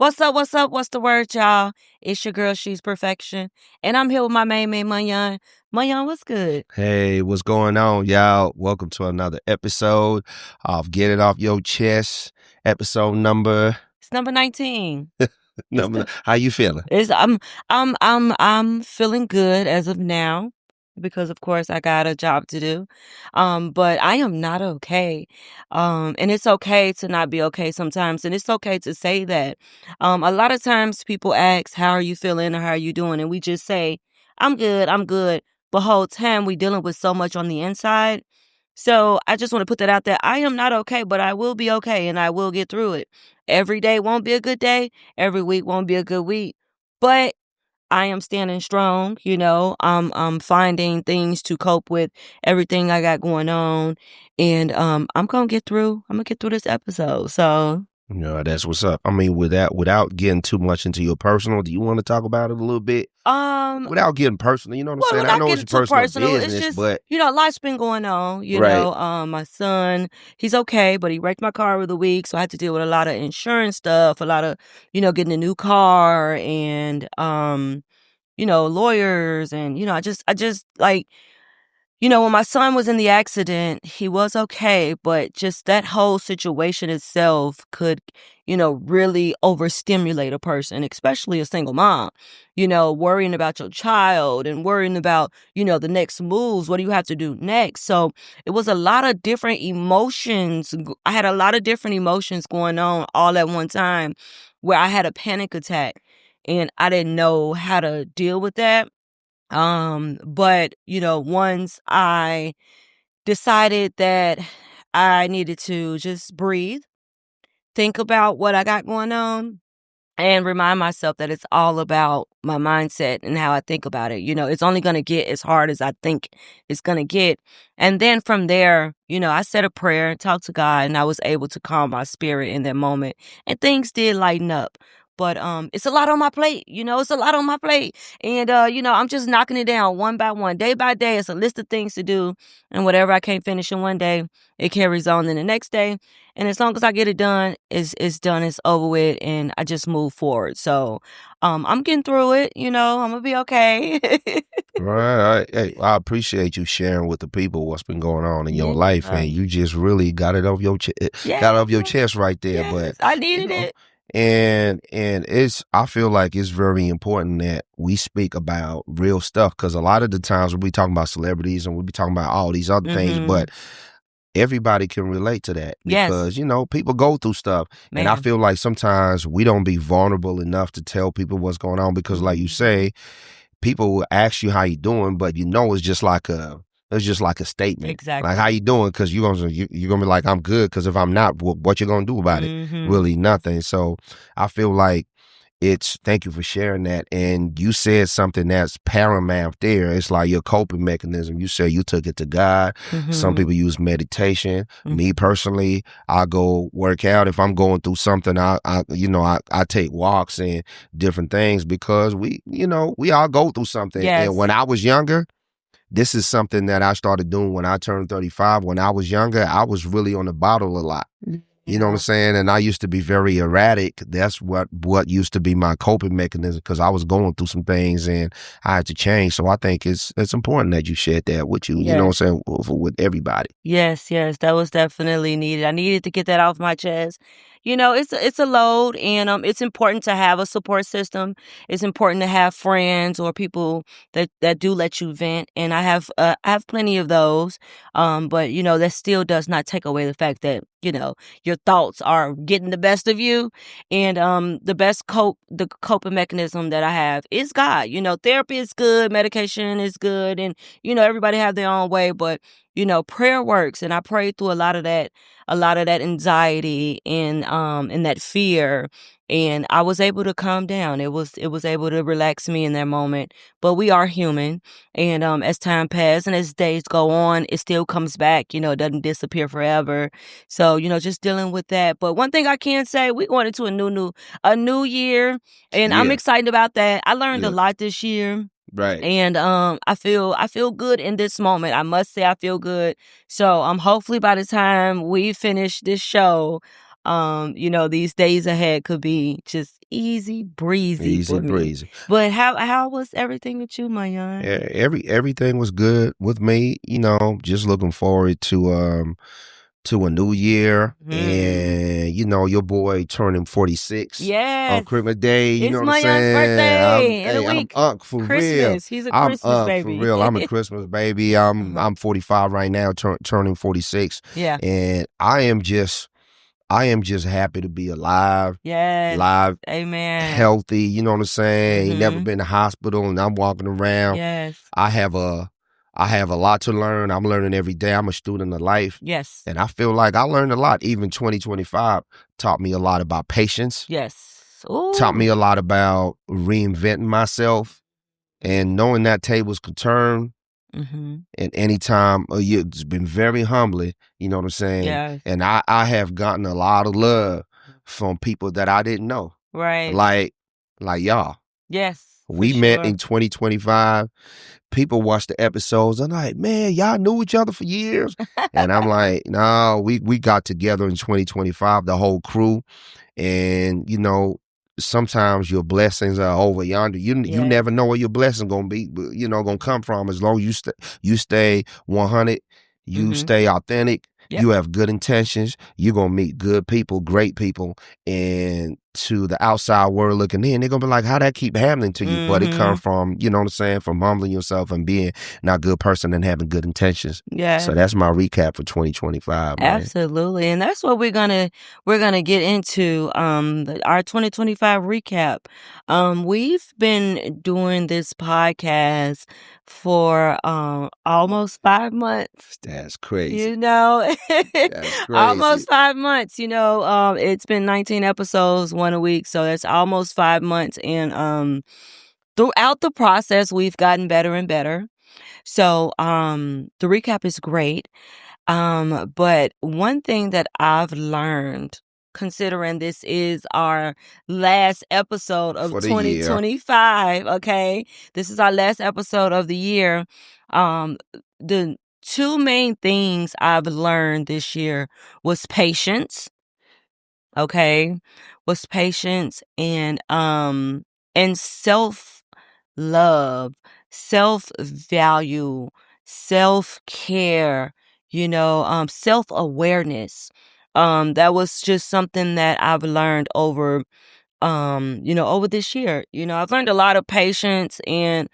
What's up? What's up? What's the word, y'all? It's your girl, She's Perfection. And I'm here with my main man, Mayan. Mayan, what's good? Hey, what's going on, y'all? Welcome to another episode of Get It Off Your Chest. Episode number. It's number 19. How you feeling? I'm feeling good as of now because of course I got a job to do. But I am not okay. And it's okay to not be okay sometimes, and it's okay to say that. A lot of times people ask, "How are you feeling?" or "How are you doing?" and we just say, "I'm good, I'm good." But whole time we dealing with so much on the inside. So I just want to put that out there. I am not okay, but I will be okay and I will get through it. Every day won't be a good day. Every week won't be a good week. But I am standing strong, I'm finding things to cope with everything I got going on. And I'm gonna get through. I'm gonna get through this episode. So That's what's up. I mean, without getting too much into your personal, do you want to talk about it a little bit? Without getting personal, you know what I'm saying? I know it's your personal business, it's just, but life's been going on, right. my son, he's okay, but he wrecked my car over the week, so I had to deal with a lot of insurance stuff, a lot of, getting a new car and, lawyers and, I just like, when my son was in the accident, he was okay, but just that whole situation itself could, really overstimulate a person, especially a single mom, worrying about your child and worrying about, the next moves. What do you have to do next? So it was a lot of different emotions. I had a lot of different emotions going on all at one time where I had a panic attack and I didn't know how to deal with that. But once I decided that I needed to just breathe, think about what I got going on, and remind myself that it's all about my mindset and how I think about it. It's only going to get as hard as I think it's going to get. And then from there, I said a prayer and talked to God, and I was able to calm my spirit in that moment. And things did lighten up. But it's a lot on my plate, it's a lot on my plate. And, I'm just knocking it down one by one, day by day. It's a list of things to do. And whatever I can't finish in one day, it carries on in the next day. And as long as I get it done, it's done, it's over with, and I just move forward. So I'm getting through it, I'm gonna be okay. Right. Hey, I appreciate you sharing with the people what's been going on in your life, and you just really got it off your got it off your chest right there. Yes, But I needed it. And I feel like it's very important that we speak about real stuff, because a lot of the times we talking about celebrities and we be talking about all these other things, but everybody can relate to that because, people go through stuff. Man. And I feel like sometimes we don't be vulnerable enough to tell people what's going on because, like you say, people will ask you how you doing, but it's just like a statement. Exactly. Like, how you doing? Because you're gonna be like, I'm good. Because if I'm not, what you gonna do about it? Really nothing. So I feel like thank you for sharing that. And you said something that's paramount there. It's like your coping mechanism. You said you took it to God. Some people use meditation. Me personally, I go work out. If I'm going through something, I take walks and different things because we all go through something. Yes. And when I was younger, this is something that I started doing when I turned 35. When I was younger, I was really on the bottle a lot. You know what I'm saying? And I used to be very erratic. That's what used to be my coping mechanism because I was going through some things and I had to change. So I think it's important that you shared that with you, you know what I'm saying, with everybody. Yes, that was definitely needed. I needed to get that off my chest. It's a load, and it's important to have a support system. It's important to have friends or people that do let you vent, and I have plenty of those. But that still does not take away the fact that your thoughts are getting the best of you, and the coping mechanism that I have is God. Therapy is good, medication is good, and everybody have their own way, but prayer works, and I prayed through a lot of that anxiety and that fear, and I was able to calm down. It was able to relax me in that moment. But we are human, and as time passes and as days go on, it still comes back. It doesn't disappear forever. So just dealing with that. But one thing I can say, we're going into a new year, and I'm excited about that. I learned a lot this year. Right. And I feel good in this moment. I must say I feel good. So hopefully by the time we finish this show, these days ahead could be just easy breezy Easy for me. breezy. But how was everything with you, my young? Everything was good with me. Just looking forward to a new year, and your boy turning 46 on Yes. Christmas Day. You know It's what I'm my young's saying? birthday in a I'm week. Unc for real. Christmas. He's a I'm Christmas Unc for baby. real. I'm a Christmas baby. I'm 45 right now, turning 46, Yeah. and I am just happy to be alive. Yes. Live, Amen. healthy. You know what I'm saying? Ain't never been to hospital, and I'm walking around. Yes. I have a lot to learn. I'm learning every day. I'm a student of life. Yes. And I feel like I learned a lot. Even 2025 taught me a lot about patience. Yes. Taught me Ooh. a lot about reinventing myself and knowing that tables could turn. And anytime it's been very humbling, you know what I'm saying? Yes. And I have gotten a lot of love from people that I didn't know. Right. Like y'all. Yes. We met in 2025. People watch the episodes. I'm like, man, y'all knew each other for years. And I'm like, no, we got together in 2025, the whole crew. And, sometimes your blessings are over yonder. You never know where your blessing gonna be, gonna come from. As long as you stay 100, you stay authentic, you have good intentions, you're gonna meet good people, great people, and to the outside world looking in, they're gonna be like, how that keep happening to you? But it comes from, you know what I'm saying, from humbling yourself and being not a good person and having good intentions. Yeah. So that's my recap for 2025, man. Absolutely. And that's what we're gonna get into. Our 2025 recap. We've been doing this podcast for almost 5 months. That's crazy. You know, That's crazy. almost 5 months. It's been 19 episodes, one a week, so that's almost 5 months. And throughout the process, we've gotten better and better. So the recap is great. But one thing that I've learned, considering this is our last episode of For the year. 2025, okay? This is our last episode of the year. The two main things I've learned this year was patience, okay? Was patience and self-love, self-value, self-care, self-awareness. That was just something that I've learned over over this year. I've learned a lot of patience, and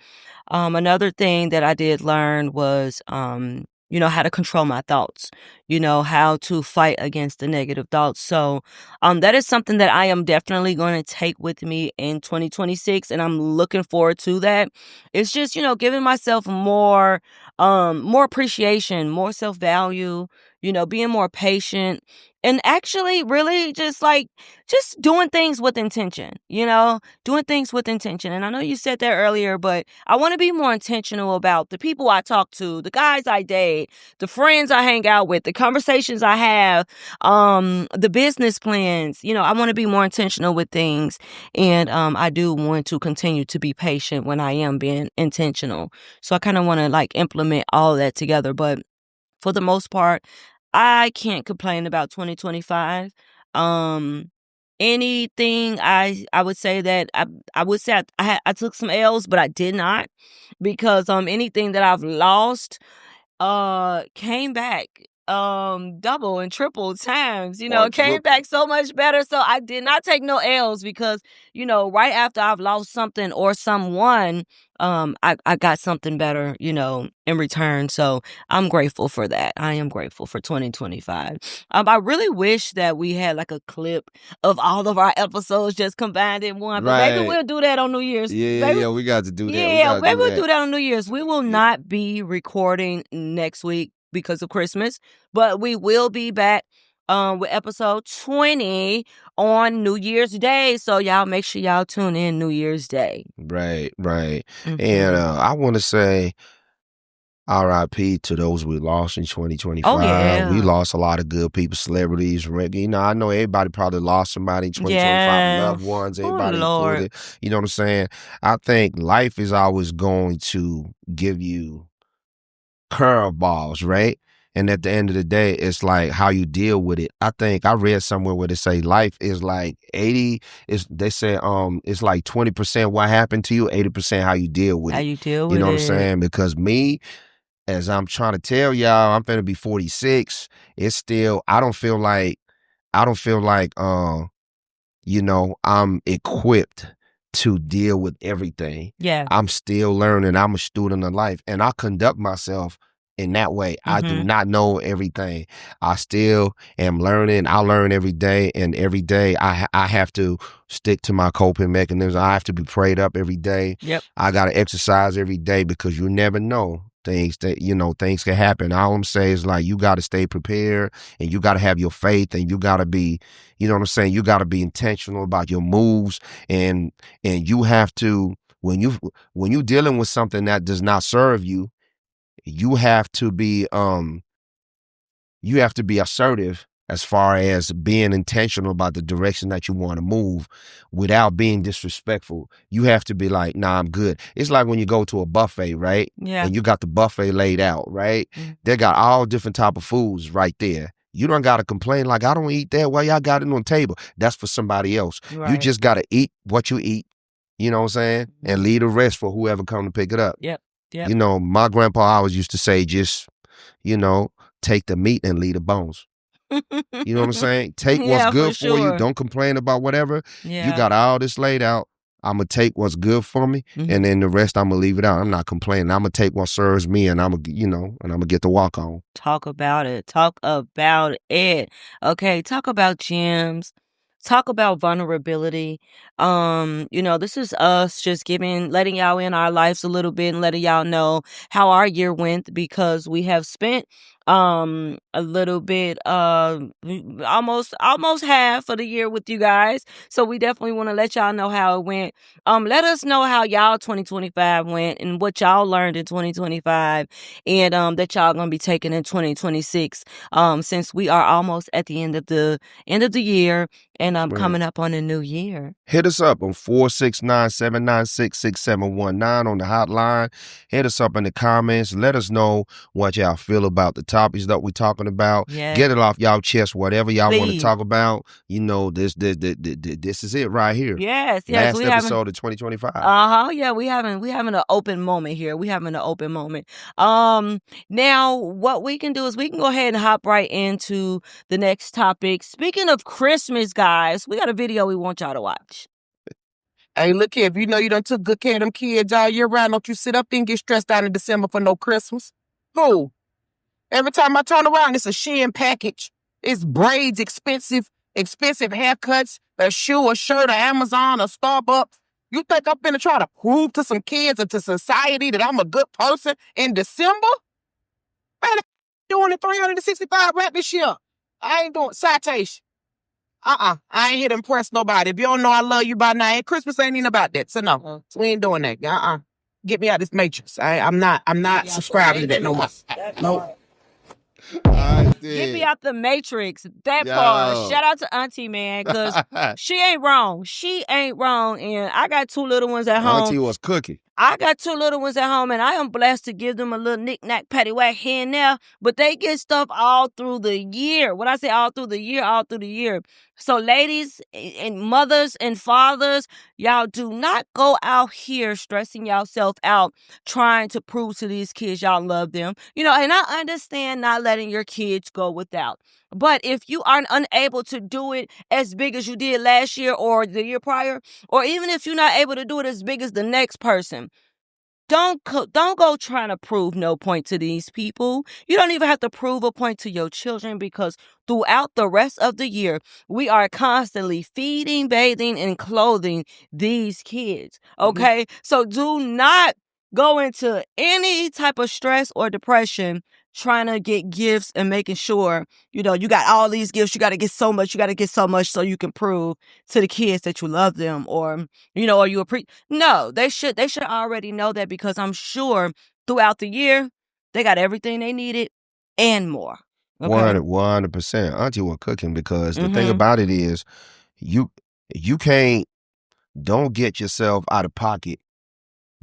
another thing that I did learn was how to control my thoughts, how to fight against the negative thoughts. So that is something that I am definitely going to take with me in 2026, and I'm looking forward to that. It's just, giving myself more appreciation, more self-value, being more patient, and actually really just doing things with intention, doing things with intention. And I know you said that earlier, but I want to be more intentional about the people I talk to, the guys I date, the friends I hang out with, the conversations I have, the business plans. I want to be more intentional with things. And I do want to continue to be patient when I am being intentional. So I kind of want to implement all that together. But for the most part, I can't complain about 2025. Anything I would say that I would say I took some L's, but I did not, because anything that I've lost came back double and triple times, came back so much better. So I did not take no L's, because right after I've lost something or someone, I got something better, in return. So I'm grateful for that. I am grateful for 2025. I really wish that we had a clip of all of our episodes just combined in one, but maybe we'll do that on New Year's. Yeah, we got to do that. Yeah, maybe we'll do that on New Year's. We will not be recording next week because of Christmas, but we will be back with episode 20 on New Year's Day. So y'all make sure y'all tune in New Year's Day. Right. And I want to say RIP to those we lost in 2025. Oh, yeah. We lost a lot of good people, celebrities. I know everybody probably lost somebody in 2025, loved ones, everybody included. You know what I'm saying? I think life is always going to give you curveballs, right? And at the end of the day, it's like how you deal with it. I think I read somewhere where they say life is like 80 is they say it's like 20% what happened to you, 80% how you deal with How it. you deal You with know what I'm it. saying? Because me, as I'm trying to tell y'all, I'm finna be 46. It's still I don't feel like I'm equipped to deal with everything. Yeah. I'm still learning. I'm a student of life, and I conduct myself in that way. I do not know everything. I still am learning. I learn every day, and every day I have to stick to my coping mechanism. I have to be prayed up every day. Yep. I got to exercise every day because you never know things can happen. All I'm saying is like you got to stay prepared, and you got to have your faith, and you got to be, you know what I'm saying? You got to be intentional about your moves, and you have to when you dealing with something that does not serve you, you have to be assertive as far as being intentional about the direction that you want to move without being disrespectful. You have to be like, nah, I'm good. It's like when you go to a buffet, right? Yeah. And you got the buffet laid out, right? Mhm. They got all different type of foods right there. You don't got to complain like, I don't eat that. Why y'all got it on the table? That's for somebody else. You Right. just got to eat what you eat, you know what I'm saying? And leave the rest for whoever come to pick it up. Yep. Yep. You know, my grandpa always used to say, just, you know, take the meat and leave the bones. You know what I'm saying? Take what's Yeah, for good for you. sure. Don't complain about whatever. You Yeah. got all this laid out. I'm going to take what's good for me, and then the rest I'm going to leave it out. I'm not complaining. I'm going to take what serves me, and I'm going to get to walk on. Talk about it. Talk about it. Okay, talk about gyms. Talk about vulnerability. This is us just letting y'all in our lives a little bit and letting y'all know how our year went because we have spent a little bit almost half of the year with you guys. So we definitely want to let y'all know how it went. Let us know how y'all 2025 went and what y'all learned in 2025 and that y'all gonna be taking in 2026. Since we are almost at the end of the year and I'm coming up on a new year. Hit us up on 469-796-6719 on the hotline. Hit us up in the comments. Let us know what y'all feel about the topics that we're talking about. Yeah. Get it off y'all chest, whatever y'all want to Please. talk about. You know, this is it right here. Yes. Last episode of 2025. Yeah, we having an open moment here. We having an open moment. Now what we can do is we can go ahead and hop right into the next topic. Speaking of Christmas, guys, we got a video we want y'all to watch. Hey, look here, if you know you done took good care of them kids all year round, don't you sit up there and get stressed out in December for no Christmas? Who? Every time I turn around, it's a Shein package. It's braids, expensive haircuts, a shoe, a shirt, a Amazon, a Starbucks. You think I'm finna try to prove to some kids or to society that I'm a good person in December? Man, I'm doing it 365 rap this year. I ain't doing citation. I ain't here to impress nobody. If you don't know I love you by now, Christmas ain't even about that. So no, we ain't doing that. Get me out of this matrix. I'm not subscribing to that no more. Nope. Get me out the matrix. That part. Shout out to Auntie, man, because she ain't wrong. She ain't wrong. And I got two little ones at home. Auntie was cooking. I got two little ones at home, and I am blessed to give them a little knick-knack, paddywhack here and there, but they get stuff all through the year. When I say all through the year. So ladies and mothers and fathers, y'all do not go out here stressing yourself out trying to prove to these kids y'all love them. And I understand not letting your kids go without. But if you are unable to do it as big as you did last year or the year prior, or even if you're not able to do it as big as the next person, don't go trying to prove no point to these people. You don't even have to prove a point to your children because throughout the rest of the year, we are constantly feeding, bathing, and clothing these kids. Okay? So do not go into any type of stress or depression trying to get gifts and making sure, you got all these gifts. You got to get so much so you can prove to the kids that you love them or you appreciate. No, they should already know that because I'm sure throughout the year, they got everything they needed and more. Okay. 100%. Auntie was cooking because the thing about it is you can't, don't get yourself out of pocket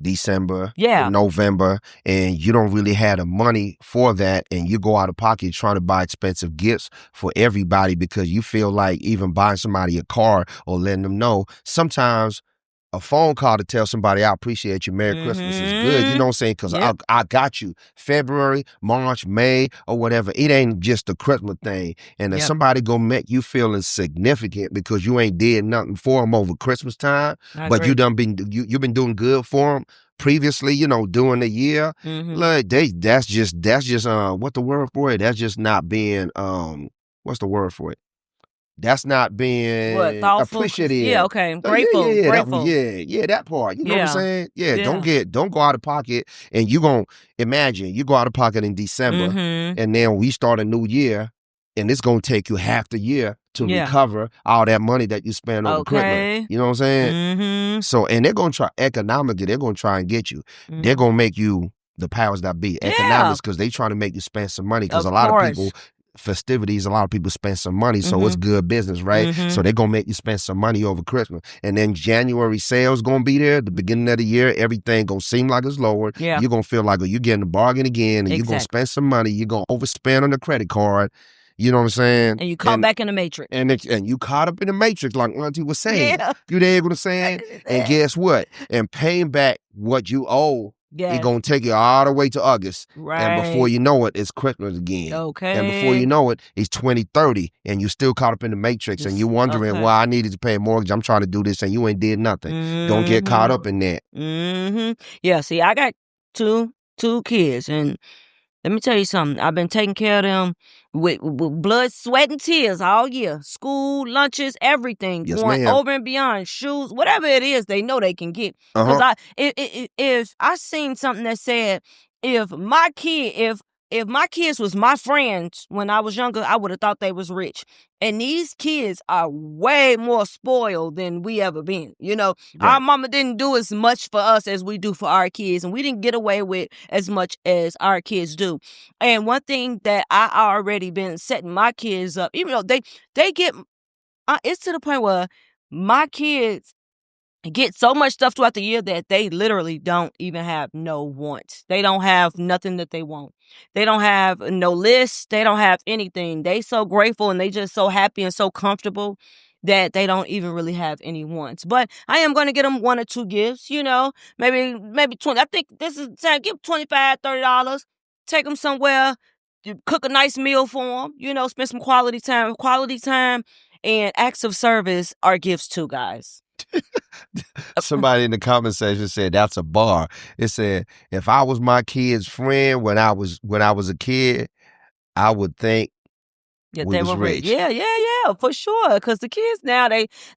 December, Yeah. November, and you don't really have the money for that, and you go out of pocket trying to buy expensive gifts for everybody because you feel like even buying somebody a car or letting them know. Sometimes a phone call to tell somebody I appreciate you, Merry Christmas is good. You know what I'm saying? Because I got you. February, March, May, or whatever. It ain't just a Christmas thing. And if somebody gonna make you feel insignificant because you ain't did nothing for them over Christmas time, but you done been you been doing good for them previously, you know, during the year. Like that's just what the word for it? That's just not being what's the word for it? That's not being thoughtful? appreciative. Yeah, okay. Grateful. Grateful. That part. You know what I'm saying? Yeah, Yeah. don't go out of pocket. And you gonna imagine you go out of pocket in December, and then we start a new year, and it's gonna take you half the year to recover all that money that you spend over Christmas. You know what I'm saying? So, and they're gonna try economically. They're gonna try and get you. They're gonna make you the powers that be economics because they trying to make you spend some money because a lot of people. Festivities, a lot of people spend some money, so it's good business, right? So they're gonna make you spend some money over Christmas, and then January sales gonna be there. The beginning of the year, everything gonna seem like it's lower. You're gonna feel like you're getting a bargain again, and you're gonna spend some money. You're gonna overspend on the credit card. You know what I'm saying? And you caught back in the matrix. And you caught up in the matrix, like Auntie was saying. You there what I'm saying? And guess what? And paying back what you owe. It's going to take you all the way to August. And before you know it, it's Christmas again. And before you know it, it's 2030. And you still caught up in the matrix. And you're wondering, well, I needed to pay a mortgage. I'm trying to do this. And you ain't did nothing. Don't get caught up in that. Yeah, see, I got two kids. And let me tell you something. I've been taking care of them with blood, sweat, and tears all year. School, lunches, everything. Yes, going ma'am. over and beyond. Shoes, whatever it is, they know they can get. Because if I seen something that said, if my kids was my friends when I was younger, I would have thought they was rich. And these kids are way more spoiled than we ever been. You know, our mama didn't do as much for us as we do for our kids, and we didn't get away with as much as our kids do. And one thing that I already been setting my kids up, even though they get, it's to the point where my kids get so much stuff throughout the year that they literally don't even have no wants. They don't have nothing that they want. They don't have no list. They don't have anything. They so grateful and they just so happy and so comfortable that they don't even really have any wants. But I am going to get them one or two gifts, you know, maybe 20. I think this is time. Give $25, $30. Take them somewhere. Cook a nice meal for them. You know, spend some quality time. Quality time and acts of service are gifts too, guys. Somebody in the comment section said that's a bar. It said, if I was my kid's friend when I was a kid, I would think we was rich. Yeah, for sure. Because the kids now,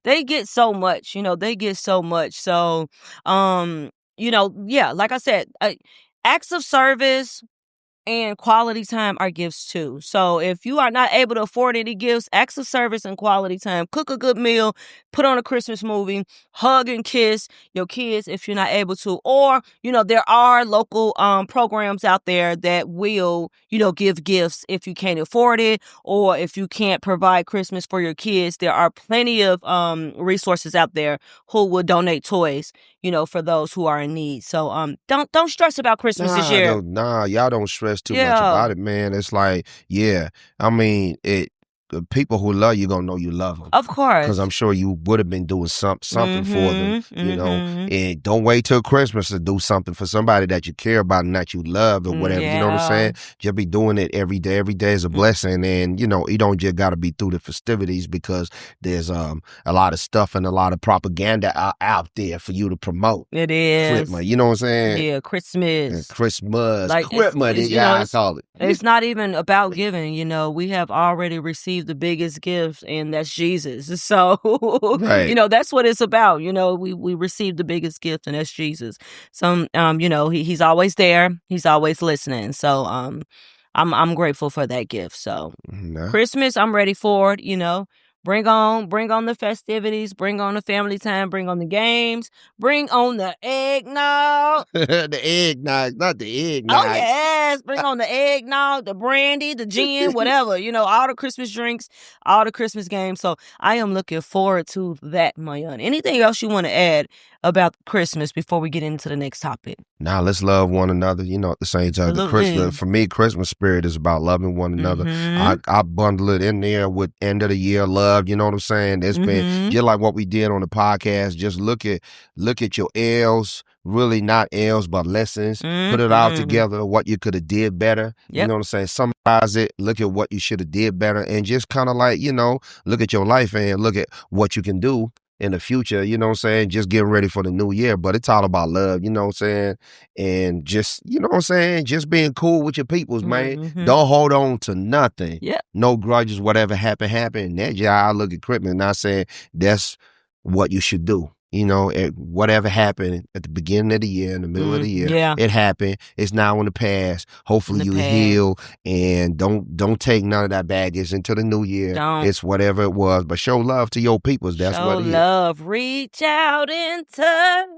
they get so much, you know, they get so much. So, you know, yeah, like I said, acts of service and quality time are gifts too. So if you are not able to afford any gifts, acts of service and quality time, cook a good meal, put on a Christmas movie, hug and kiss your kids if you're not able to. Or, you know, there are local programs out there that will, you know, give gifts if you can't afford it or if you can't provide Christmas for your kids. There are plenty of resources out there who will donate toys, you know, for those who are in need. So don't stress about Christmas this year. Y'all don't stress too much about it, man. It's like, I mean, the people who love you gonna know you love them. Of course. Because I'm sure you would have been doing something for them, you know. And don't wait till Christmas to do something for somebody that you care about and that you love or whatever. You know what I'm saying? Just be doing it every day. Every day is a blessing. And, you know, you don't just got to be through the festivities because there's a lot of stuff and a lot of propaganda out there for you to promote. It is. Christmas, you know what I'm saying? Yeah, Christmas. Christmas. Like Christmas, I call it. It's not even about giving, you know. We have already received the biggest gift, and that's Jesus. So, you know, that's what it's about. You know, we received the biggest gift, and that's Jesus. So, you know, he's always there. He's always listening. So, I'm grateful for that gift. So, Christmas, I'm ready for it. You know, bring on the festivities, bring on the family time, bring on the games, bring on the eggnog. The eggnog, not the eggnog. Oh, yes. Bring on the eggnog, the brandy, the gin, whatever. You know, all the Christmas drinks, all the Christmas games. So I am looking forward to that, Mayan. Anything else you want to add about Christmas before we get into the next topic? Now let's love one another. At the same time, for me, Christmas spirit is about loving one another. I bundle it in there with end of the year love. You know what I'm saying? It's been just like what we did on the podcast. Just look at your L's, really not L's, but lessons. Put it all together, what you could have did better. You know what I'm saying? Summarize it. Look at what you should have did better, and just kind of like look at your life and look at what you can do in the future, you know what I'm saying? Just getting ready for the new year. But it's all about love, you know what I'm saying? And just, you know what I'm saying? Just being cool with your peoples, man. Don't hold on to nothing. Yeah. No grudges, whatever happened. That's how I look at Christmas. Not saying that's what you should do. Whatever happened at the beginning of the year, in the middle of the year, it happened. It's now in the past. Hopefully you heal and don't take none of that baggage into the new year. It's whatever it was, but show love to your peoples. That's what it is. Show love. Reach out and touch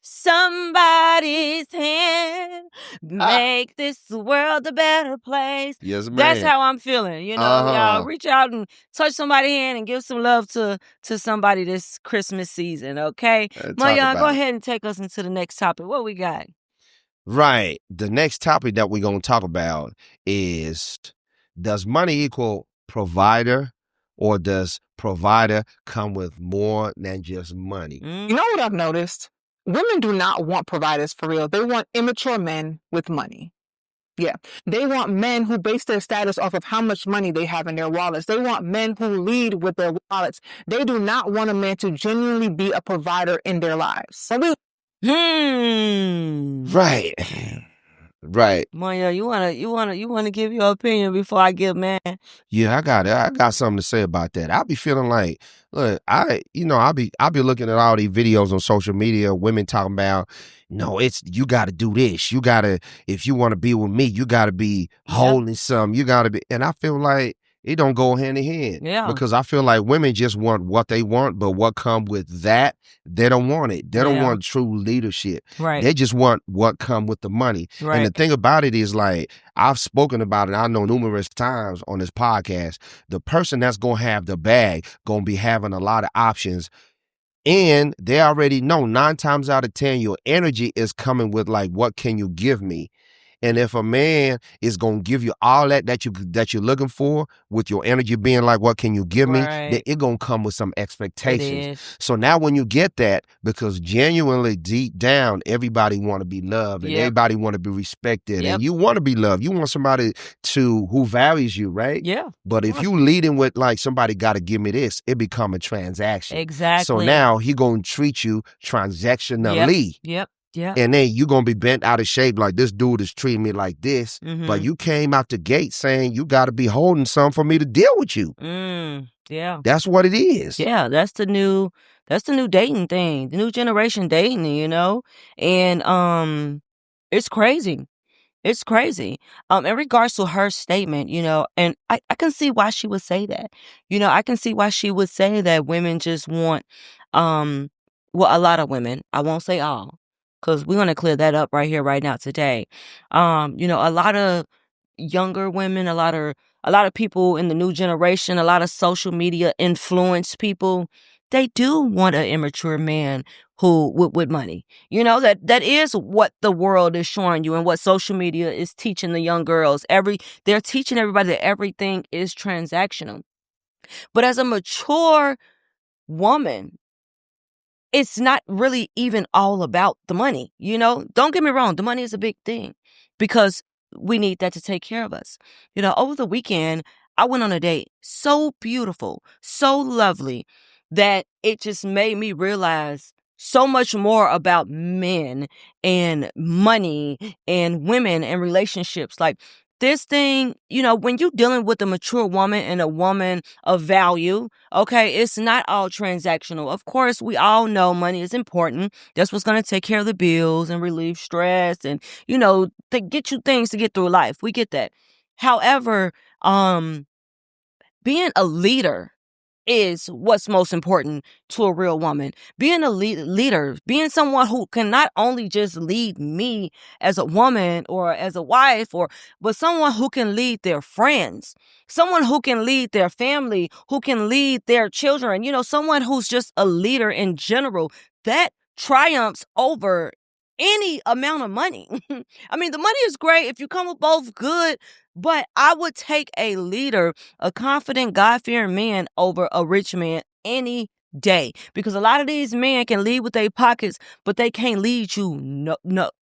somebody's hand. Make this world a better place. Yes, man. That's how I'm feeling. Y'all reach out and touch somebody's hand and give some love to somebody this Christmas season, okay? Mayan, go ahead and take us into the next topic. What we got? Right. The next topic that we're going to talk about is, does money equal provider, or does provider come with more than just money? You know what I've noticed? Women do not want providers for real. They want immature men with money. Yeah. They want men who base their status off of how much money they have in their wallets. They want men who lead with their wallets. They do not want a man to genuinely be a provider in their lives. So Right. Right. Maya, you wanna give your opinion before I get mad? Yeah, I got something to say about that. I be feeling like, look, I be looking at all these videos on social media, women talking about, no, you gotta do this. You gotta, if you wanna be with me, you gotta be holding something. You gotta be, and I feel like it don't go hand in hand. Yeah. Because I feel like women just want what they want, but what come with that, they don't want it. They don't want true leadership. Right. They just want what come with the money. Right. And the thing about it is, like, I've spoken about it, I know, numerous times on this podcast. The person that's going to have the bag going to be having a lot of options. And they already know 9 times out of 10, your energy is coming with, like, what can you give me? And if a man is gonna give you all that you're looking for, with your energy being like, what can you give me? Then it gonna come with some expectations. So now when you get that, because genuinely deep down, everybody want to be loved and everybody want to be respected, and you want to be loved. You want somebody who values you, right? Yeah. But if you leading with like, somebody got to give me this, it become a transaction. Exactly. So now he gonna treat you transactionally. Yep. Yeah. And then you're going to be bent out of shape like, this dude is treating me like this. But you came out the gate saying you got to be holding something for me to deal with you. Yeah. That's what it is. Yeah, that's the new dating thing, the new generation dating, and it's crazy. It's crazy. In regards to her statement, and I can see why she would say that. I can see why she would say that women just want, well, a lot of women, I won't say all, because we're going to clear that up right here, right now, today. A lot of younger women, a lot of people in the new generation, a lot of social media influenced people, they do want an immature man who with money. That is what the world is showing you and what social media is teaching the young girls. They're teaching everybody that everything is transactional. But as a mature woman, it's not really even all about the money, Don't get me wrong, the money is a big thing because we need that to take care of us. Over the weekend, I went on a date so beautiful, so lovely, that it just made me realize so much more about men and money and women and relationships. Like, this thing, when you're dealing with a mature woman and a woman of value, okay, it's not all transactional. Of course, we all know money is important. That's what's going to take care of the bills and relieve stress and, to get you things to get through life. We get that. However, being a leader is what's most important to a real woman. Being a leader, being someone who can not only just lead me as a woman or as a wife, but someone who can lead their friends, someone who can lead their family, who can lead their children, someone who's just a leader in general. That triumphs over any amount of money. I mean, the money is great if you come with both, good, but I would take a leader, a confident, God-fearing man over a rich man any day, because a lot of these men can lead with their pockets, but they can't lead you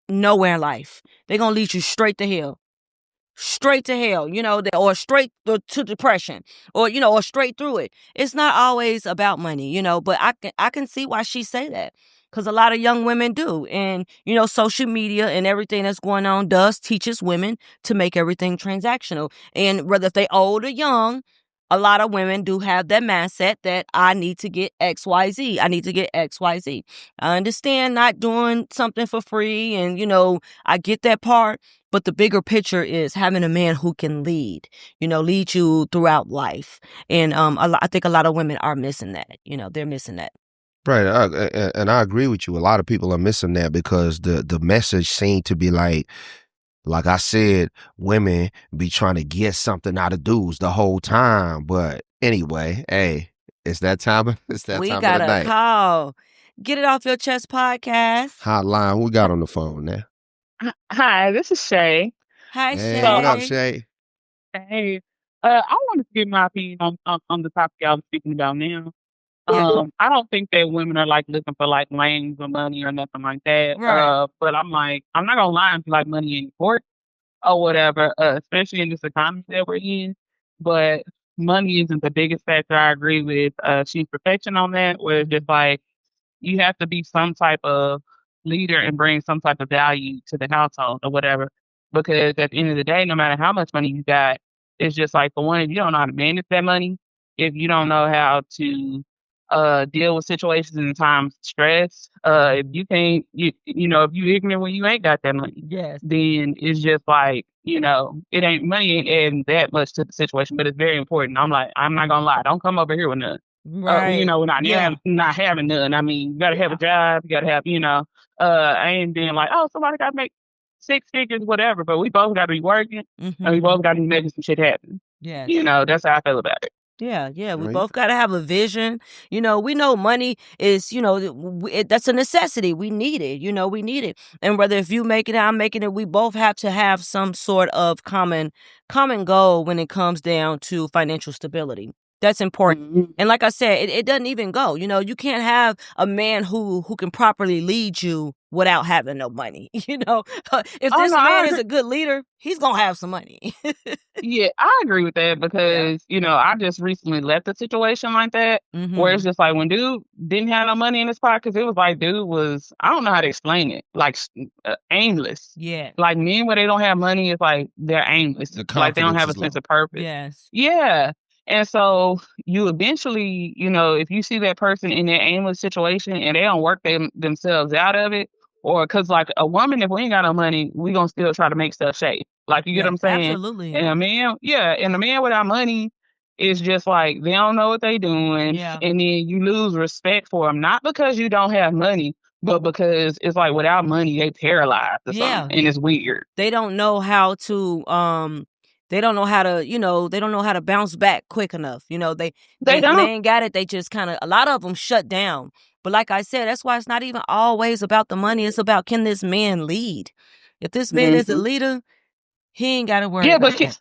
nowhere in life. They're gonna lead you straight to hell. Straight to hell, or straight to depression, or straight through it. It's not always about money, but I can see why she say that, because a lot of young women do, and social media and everything that's going on teaches women to make everything transactional, and whether if they old or young. A lot of women do have that mindset that I need to get XYZ. I need to get XYZ. I understand not doing something for free, and I get that part. But the bigger picture is having a man who can lead you throughout life. And I think a lot of women are missing that. They're missing that. Right, and I agree with you. A lot of people are missing that because the message seemed to be like I said, women be trying to get something out of dudes the whole time. But anyway, hey, it's that time. It's that we time got of the a night. call. Get It Off Your Chest podcast. Hotline. Who we got on the phone now? Hi, this is Shay. Hi, Hey, Shay. what up, Shay? Hey, I wanted to give my opinion on the topic y'all was speaking about now. Yeah. I don't think that women are like looking for like lanes or money or nothing like that. Right. But I'm not gonna lie and feel like money ain't important or whatever, especially in this economy that we're in. But money isn't the biggest factor. I agree with Chief Perfection on that, where it's just like you have to be some type of leader and bring some type of value to the household or whatever. Because at the end of the day, no matter how much money you got, it's just like, for one, if you don't know how to manage that money, if you don't know how to deal with situations in times of stress, if you can't, if you ignorant when you ain't got that money, Yes. then it's just like, it ain't money ain't adding that much to the situation, but it's very important. I'm not gonna lie, don't come over here with none. Right. We're not Yeah. not having none. I mean, you gotta have a job, you gotta have, I ain't being like, oh, somebody gotta make 6 figures, whatever, but we both gotta be working and we both gotta be making some shit happen. Yes. That's how I feel about it. Yeah. We Right. both got to have a vision. We know money is, that's a necessity. We need it. We need it. And whether if you make it, I'm making it, we both have to have some sort of common goal when it comes down to financial stability. That's important. Mhm. And like I said, it doesn't even go. You can't have a man who can properly lead you without having no money. If Oh, this no, I man is agree. a good leader, he's going to have some money. Yeah, I agree with that because, I just recently left a situation like that where it's just like when dude didn't have no money in his pockets, it was like dude was, I don't know how to explain it, like aimless. Yeah. Like men where they don't have money, it's like they're aimless. The Like they don't confidence have a is sense low. of purpose. Yes. Yeah. And so you eventually, if you see that person in that aimless situation and they don't work themselves out of it, or because like a woman, if we ain't got no money, we gonna still try to make stuff shake. Like, you get what I'm saying? Absolutely. And a man without money is just like they don't know what they doing, Yeah. and then you lose respect for them, not because you don't have money, but because it's like without money they paralyzed or something, and it's weird. They don't know how to they don't know how to bounce back quick enough. They They when they don't. ain't got it, they just a lot of them shut down. But like I said, that's why it's not even always about the money. It's about, can this man lead? If this man is a leader, he ain't got to worry Yeah, about but that.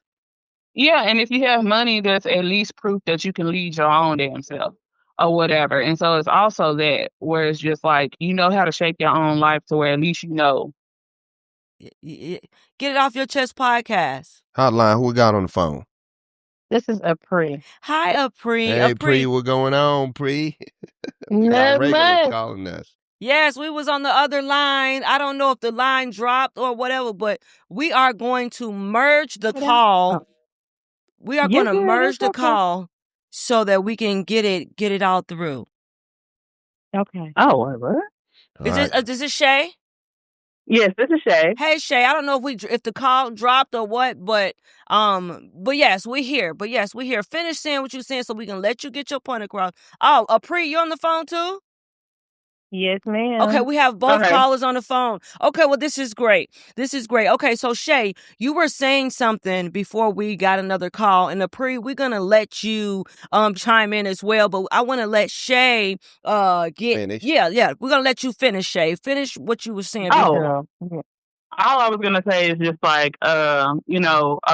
yeah, and if you have money, that's at least proof that you can lead your own damn self or whatever. And so it's also that where it's just like you know how to shape your own life to where at least you know. Get It Off Your Chest podcast. Hotline. Who we got on the phone? This is a pre. Hi, Apri. Hey, Pre, what's going on, Pre? We got Not regulars much. calling us. Yes, we was on the other line. I don't know if the line dropped or whatever, but we are going to merge the call. We are going to merge the call so that we can get it all through. Okay. Oh, what? Is this Shay? Yes, this is Shay. Hey Shay, I don't know if the call dropped or what, but yes, we're here. Finish saying what you're saying so we can let you get your point across. Oh, Apri, you on the phone too? Yes, ma'am. Okay, we have both Okay. callers on the phone. Okay, well, this is great. This is great. Okay, so Shay, you were saying something before we got another call, and we're gonna let you chime in as well, but I want to let Shay Finish. yeah, we're gonna let you finish, Shay. Finish what you were saying Oh, before. all I was gonna say is just like, a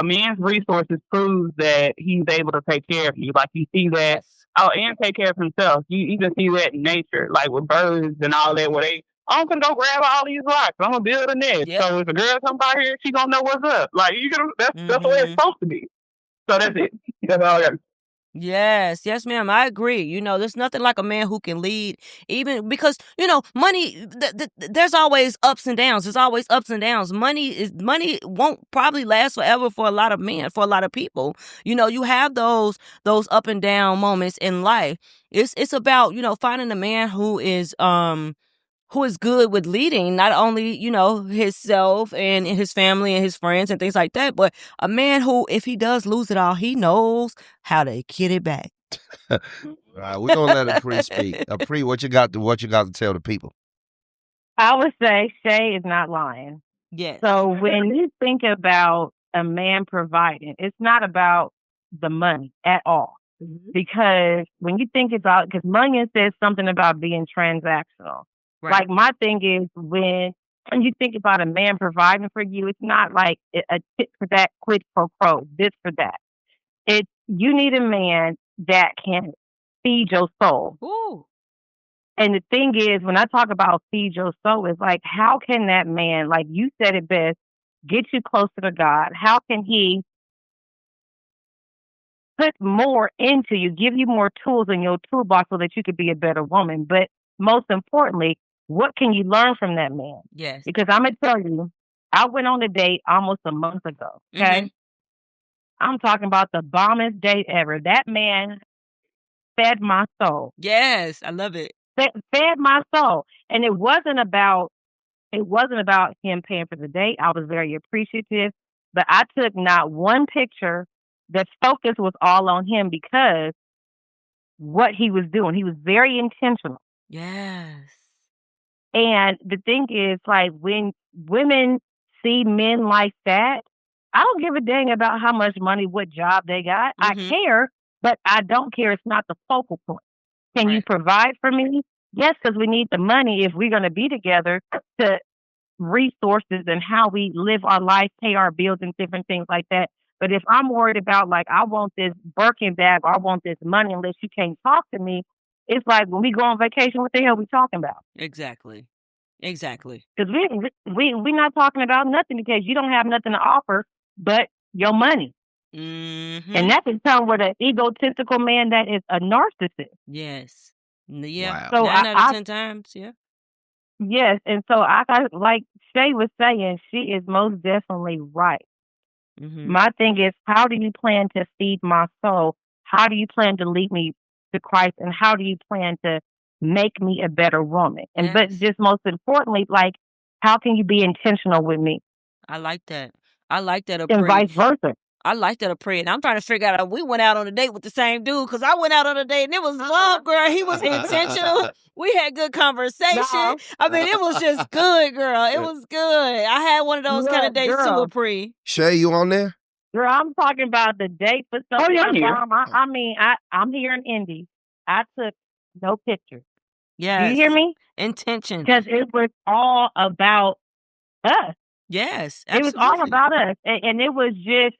man's resources proves that he's able to take care of you. Like you see that, and take care of himself. You even see that in nature, like with birds and all that, where I'm gonna go grab all these rocks. I'm gonna build a nest. Yep. So if a girl comes by here, she gonna know what's up. Like that's the way it's supposed to be. So that's it. That's all I got. Yes, ma'am. I agree. There's nothing like a man who can lead, even because money. There's always ups and downs. There's always ups and downs. Money won't probably last forever for a lot of men, for a lot of people. You have those up and down moments in life. It's about finding a man who is good with leading, not only, himself and his family and his friends and things like that, but a man who, if he does lose it all, he knows how to get it back. All right, we're gonna let Apri speak. Apri, what you got to tell the people? I would say Shay is not lying. Yes. So when you think about a man providing, it's not about the money at all. Mm-hmm. Because when you think about, because money says something about being transactional. Right. Like my thing is when you think about a man providing for you, it's not like a tit for that, quid pro quo, this for that. You need a man that can feed your soul. Ooh. And the thing is, when I talk about feed your soul, it's like, how can that man, like you said it best, get you closer to God? How can he put more into you, give you more tools in your toolbox so that you could be a better woman? But most importantly, what can you learn from that man? Yes. Because I'm going to tell you, I went on a date almost a month ago. Okay. Mm-hmm. I'm talking about the bombest date ever. That man fed my soul. Yes, I love it. Fed my soul. And it wasn't about him paying for the date. I was very appreciative, but I took not one picture. The focus was all on him because what he was doing. He was very intentional. Yes. And the thing is, like, when women see men like that, I don't give a dang about how much money, what job they got. Mm-hmm. I care, but I don't care. It's not the focal point. Can you provide for me? Yes, because we need the money if we're going to be together to resources and how we live our life, pay our bills and different things like that. But if I'm worried about, like, I want this Birkin bag or I want this money unless you can't talk to me, it's like when we go on vacation, what the hell are we talking about? Exactly. Because we're not talking about nothing because you don't have nothing to offer but your money. Mm-hmm. And that's in turn with an egotistical man that is a narcissist. Yes. Yeah. Wow. So 9 out of 10 times. Yeah. Yes. And so like Shay was saying, she is most definitely right. Mm-hmm. My thing is, how do you plan to feed my soul? How do you plan to lead me to Christ? And how do you plan to make me a better woman? And but just most importantly, like, how can you be intentional with me? I like that. Apri. And vice versa. I like that Apri. And I'm trying to figure out if we went out on a date with the same dude, because I went out on a date and it was love, girl. He was intentional. We had good conversation. No. I mean, it was just good, girl. It was good. I had one of those kind of dates too, Apri. Shay, you on there? Girl, I'm talking about the date for something. Oh, yeah, I'm here. I mean, I'm here in Indy. I took no pictures. Yes. Do you hear me? Intention. Because it was all about us. Yes, absolutely. It was all about us. And it was just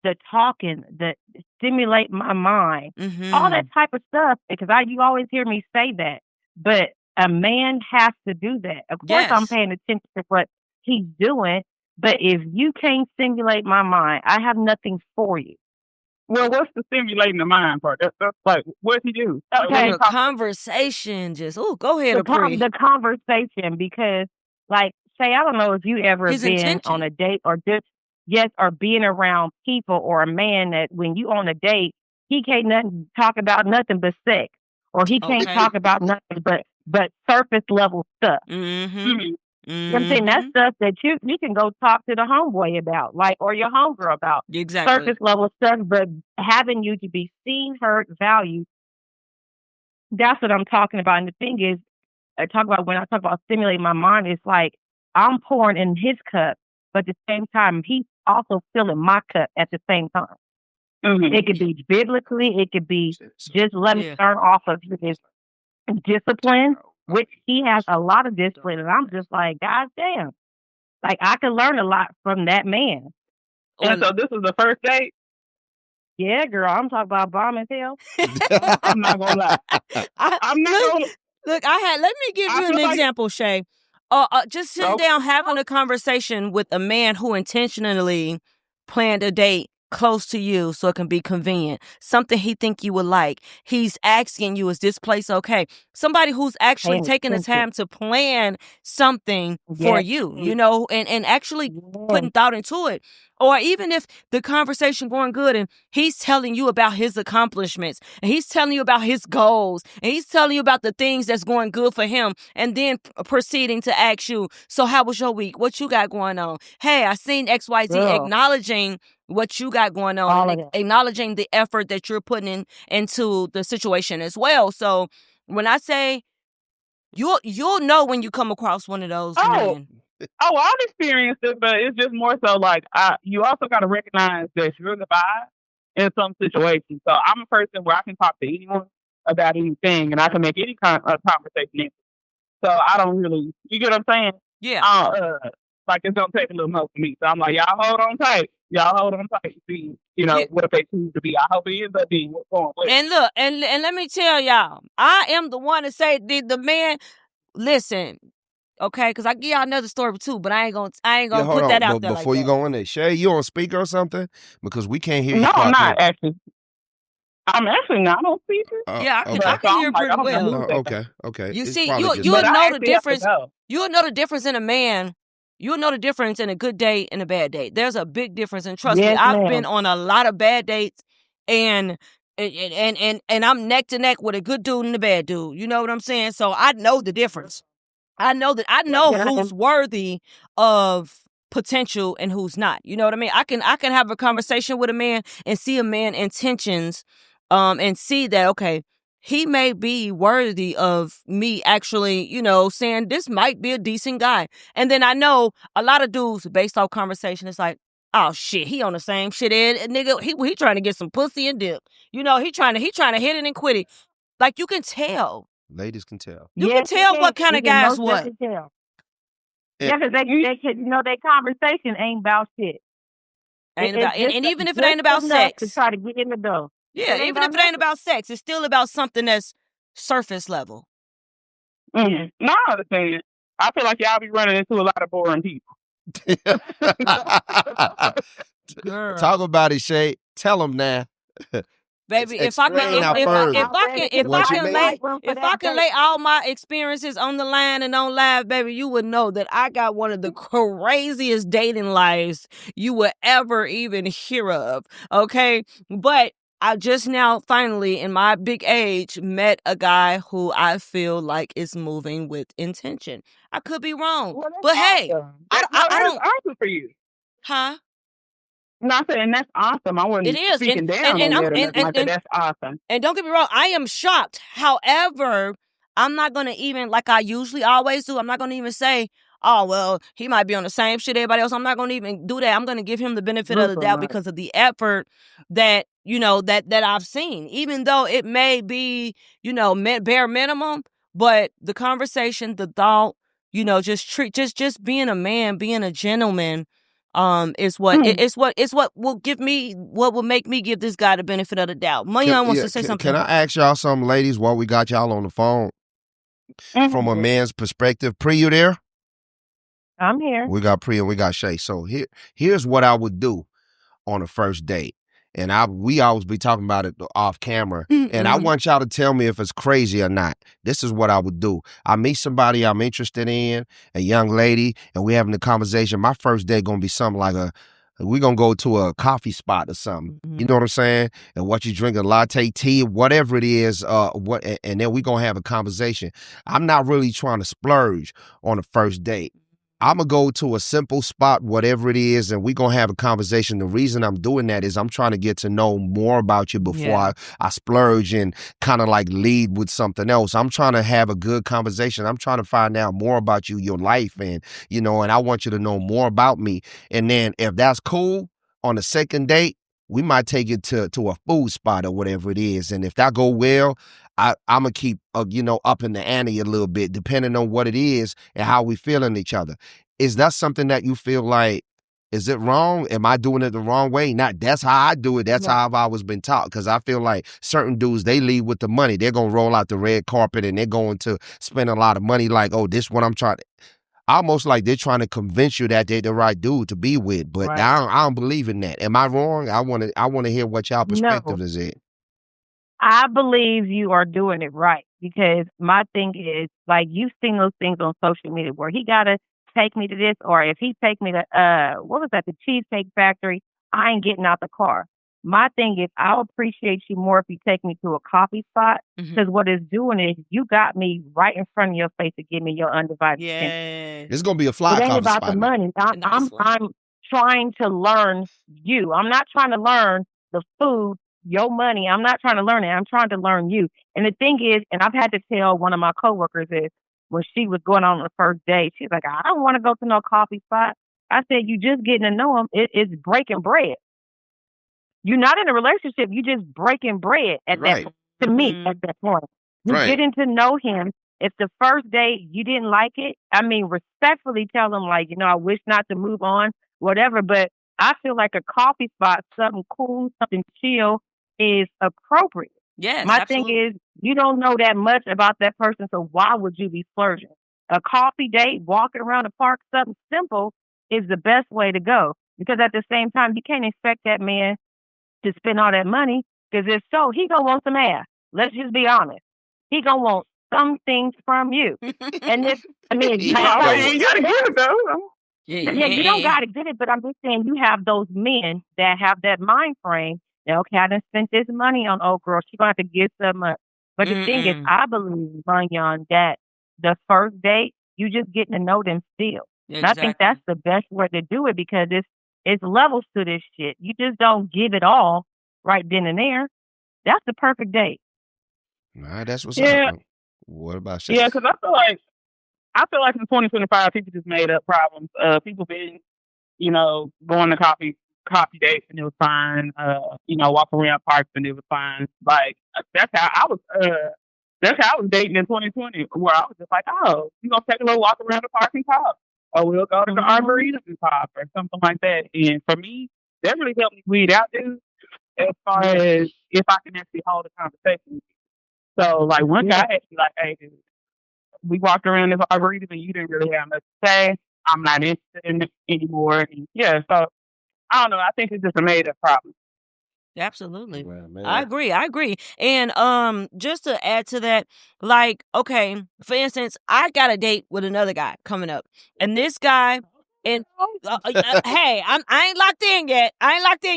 the talking, the stimulate my mind, all that type of stuff. Because you always hear me say that. But a man has to do that. Of course, I'm paying attention to what he's doing. But if you can't stimulate my mind, I have nothing for you. Well, what's the stimulating the mind part? That's like, what he do? Okay. The conversation just, go ahead, Apri. The conversation, because, like, say, I don't know if you ever been on a date or just, or being around people or a man that when you on a date, he can't talk about nothing but sex, or he can't talk about nothing but surface level stuff. Mm-hmm. You know what I'm saying? That's stuff that you can go talk to the homeboy about, like, or your homegirl about. Exactly. Surface level stuff, but having you to be seen, heard, valued, that's what I'm talking about. And the thing is, I talk about when I talk about stimulating my mind, it's like I'm pouring in his cup, but at the same time, he's also filling my cup at the same time. Mm-hmm. It could be biblically, it could be just let me start off of his discipline, which he has a lot of discipline, and I'm just like, God damn. Like I could learn a lot from that man. And so this is the first date? Yeah, girl, I'm talking about bomb as hell. I'm not gonna lie. I'm not gonna. Look, let me give you an example, Shay. Just sitting down having a conversation with a man who intentionally planned a date close to you so it can be convenient. Something he think you would like. He's asking you, is this place okay? Somebody who's actually taking the time to plan something for you, you know, and actually putting thought into it. Or even if the conversation going good and he's telling you about his accomplishments and he's telling you about his goals and he's telling you about the things that's going good for him and then proceeding to ask you, so how was your week? What you got going on? Hey, I seen XYZ, acknowledging what you got going on and acknowledging the effort that you're putting into the situation as well. So when I say you'll know when you come across one of those men. Oh, I've experienced it, but it's just more so like you also got to recognize that you're the vibe in some situations. So I'm a person where I can talk to anyone about anything, and I can make any kind of conversation. So I don't really, you get what I'm saying? Yeah. Like it's gonna take a little more for me. So I'm like, y'all hold on tight. Y'all hold on tight. See, you know, what if they choose to be? I hope it ends up being what's going on. And look, and let me tell y'all, I am the one to say the man. Listen. Okay, because I give y'all another story too, but I ain't gonna put that out there. Before you go in there, Shay, you on speaker or something? Because we can't hear you. No, I'm not actually. I'm actually not on speaker. Yeah, I can hear pretty well. Okay. You see, you'll know the difference. You'll know the difference in a man. You'll know the difference in a good date and a bad date. There's a big difference, and trust me, I've been on a lot of bad dates, and I'm neck to neck with a good dude and a bad dude. You know what I'm saying? So I know the difference. I know who's worthy of potential and who's not. You know what I mean? I can have a conversation with a man and see a man intentions, and see that, okay, he may be worthy of me actually, you know, saying this might be a decent guy. And then I know a lot of dudes based off conversation, it's like, oh shit, he on the same shit, nigga. He trying to get some pussy and dip. You know, he trying to hit it and quit it. Like you can tell. Ladies can tell. You can tell what kind of guys what. Yeah, because they you know, their conversation ain't about shit. And even if it ain't about sex, to try to get in the door. Yeah, even if it ain't about sex, it's still about something that's surface level. Mm-hmm. No, I understand. I feel like y'all be running into a lot of boring people. Talk about it, Shay. Tell them now. Baby, if I can lay all my experiences on the line and on live, baby, you would know that I got one of the craziest dating lives you would ever even hear of. Okay, but I just now finally, in my big age, met a guy who I feel like is moving with intention. I could be wrong, but hey, I don't. Awesome for you, huh? Not saying that's awesome. I wasn't speaking down on that. That's awesome. And don't get me wrong, I am shocked. However, I'm not going to even, like I usually always do, I'm not going to even say, oh, well, he might be on the same shit everybody else. I'm not going to even do that. I'm going to give him the benefit of the doubt because of the effort that, you know, that I've seen. Even though it may be, you know, bare minimum, but the conversation, the thought, you know, just being a man, being a gentleman, is what it's what will make me give this guy the benefit of the doubt. Mayan wants to say something. Can I ask y'all something, ladies, while we got y'all on the phone? From a man's perspective, Pri, you there? I'm here. We got Pri and we got Shay. So here's what I would do on a first date. And we always be talking about it off camera. And I want y'all to tell me if it's crazy or not. This is what I would do. I meet somebody I'm interested in, a young lady, and we having a conversation. My first date gonna be something like we're gonna go to a coffee spot or something. You know what I'm saying? And what you drink, a latte, tea, whatever it is, and then we gonna have a conversation. I'm not really trying to splurge on a first date. I'm going to go to a simple spot, whatever it is, and we're going to have a conversation. The reason I'm doing that is I'm trying to get to know more about you before I splurge and kind of like lead with something else. I'm trying to have a good conversation. I'm trying to find out more about you, your life, and, and I want you to know more about me. And then if that's cool, on the second date, we might take it to a food spot or whatever it is. And if that go well, I'm going to keep, up in the ante a little bit, depending on what it is and how we feeling each other. Is that something that you feel like, is it wrong? Am I doing it the wrong way? Not, that's how I do it. That's how I've always been taught. Because I feel like certain dudes, they leave with the money. They're going to roll out the red carpet and they're going to spend a lot of money like, oh, this what I'm trying to. Almost like they're trying to convince you that they're the right dude to be with. But I don't believe in that. Am I wrong? I want to hear what y'all perspective is it. I believe you are doing it right, because my thing is, like, you've seen those things on social media where he got to take me to this, or if he take me to, what was that, the Cheesecake Factory, I ain't getting out the car. My thing is, I'll appreciate you more if you take me to a coffee spot, because what it's doing is you got me right in front of your face to give me your undivided attention. It's going to be a fly coffee spot. It ain't about the money. I'm trying to learn you. I'm not trying to learn the food, your money. I'm not trying to learn it. I'm trying to learn you. And the thing is, and I've had to tell one of my coworkers is, when she was going on the first date, she's like, I don't want to go to no coffee spot. I said, you just getting to know him. It's breaking bread. You're not in a relationship. You just breaking bread at that. To me, at that point, you're getting to know him. If the first date you didn't like it, I mean, respectfully tell him, like, I wish not to move on, whatever. But I feel like a coffee spot, something cool, something chill, is appropriate. Yes, my absolutely. thing is, you don't know that much about that person, so why would you be splurging? A coffee date, walking around the park, something simple is the best way to go. Because at the same time, you can't expect that man to spend all that money, because if so, he gonna want some ass. Let's just be honest. He gonna want some things from you. And if, I mean, you gotta get it though. Yeah, you don't gotta get it, but I'm just saying, you have those men that have that mind frame. Okay, I done spent this money on old girl. She's gonna have to give some up. But the thing is, I believe, Runyon, that the first date, you just getting to know them still. Exactly. And I think that's the best way to do it, because it's levels to this shit. You just don't give it all right then and there. That's the perfect date. Nah, that's what's up. What about you? Yeah, because I feel like in 2025, people just made up problems. People been, going to coffee dates and it was fine. Walk around parks and it was fine. Like that's how I was dating in 2020, where I was just like, oh, you gonna take a little walk around the park and talk, or we'll go to the Arboretum and talk, or something like that. And for me, that really helped me weed out dudes, as far as if I can actually hold a conversation with you. So like one guy had to be like, hey dude, we walked around this Arboretum and you didn't really have much to say. I'm not interested in it anymore. And so I don't know. I think it's just a made up problem. Absolutely. I agree. And just to add to that, like, okay, for instance, I got a date with another guy coming up. And this guy, and hey, I ain't locked in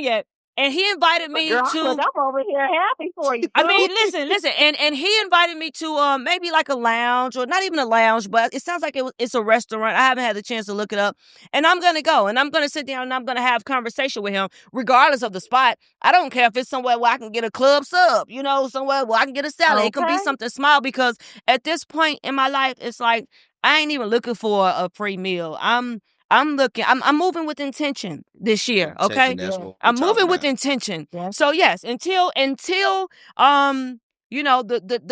yet. And he invited me Girl, to. I'm over here happy for you. I mean, listen, and he invited me to maybe like a lounge, or not even a lounge, but it sounds like it's a restaurant. I haven't had the chance to look it up, and I'm gonna go, and I'm gonna sit down, and I'm gonna have conversation with him, regardless of the spot. I don't care if it's somewhere where I can get a club sub, somewhere where I can get a salad. Okay. It can be something small, because at this point in my life, it's like I ain't even looking for a free meal. I'm moving with intention this year, okay? I'm moving with intention. Yes. So yes, until the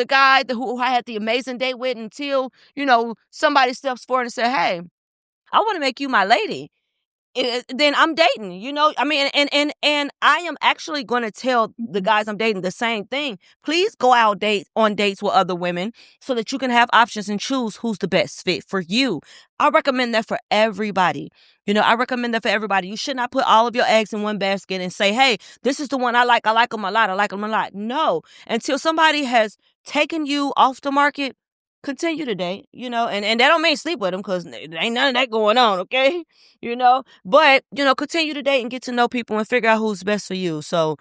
guy who I had the amazing date with, until, somebody steps forward and say, hey, I want to make you my lady. Then I'm dating, I mean, and I am actually going to tell the guys I'm dating the same thing. Please go out on dates with other women so that you can have options and choose who's the best fit for you. I recommend that for everybody. You should not put all of your eggs in one basket and say, hey, this is the one I like. I like them a lot. No, until somebody has taken you off the market, continue to date, and that don't mean sleep with them, because ain't none of that going on, okay? But, continue to date and get to know people and figure out who's best for you. So,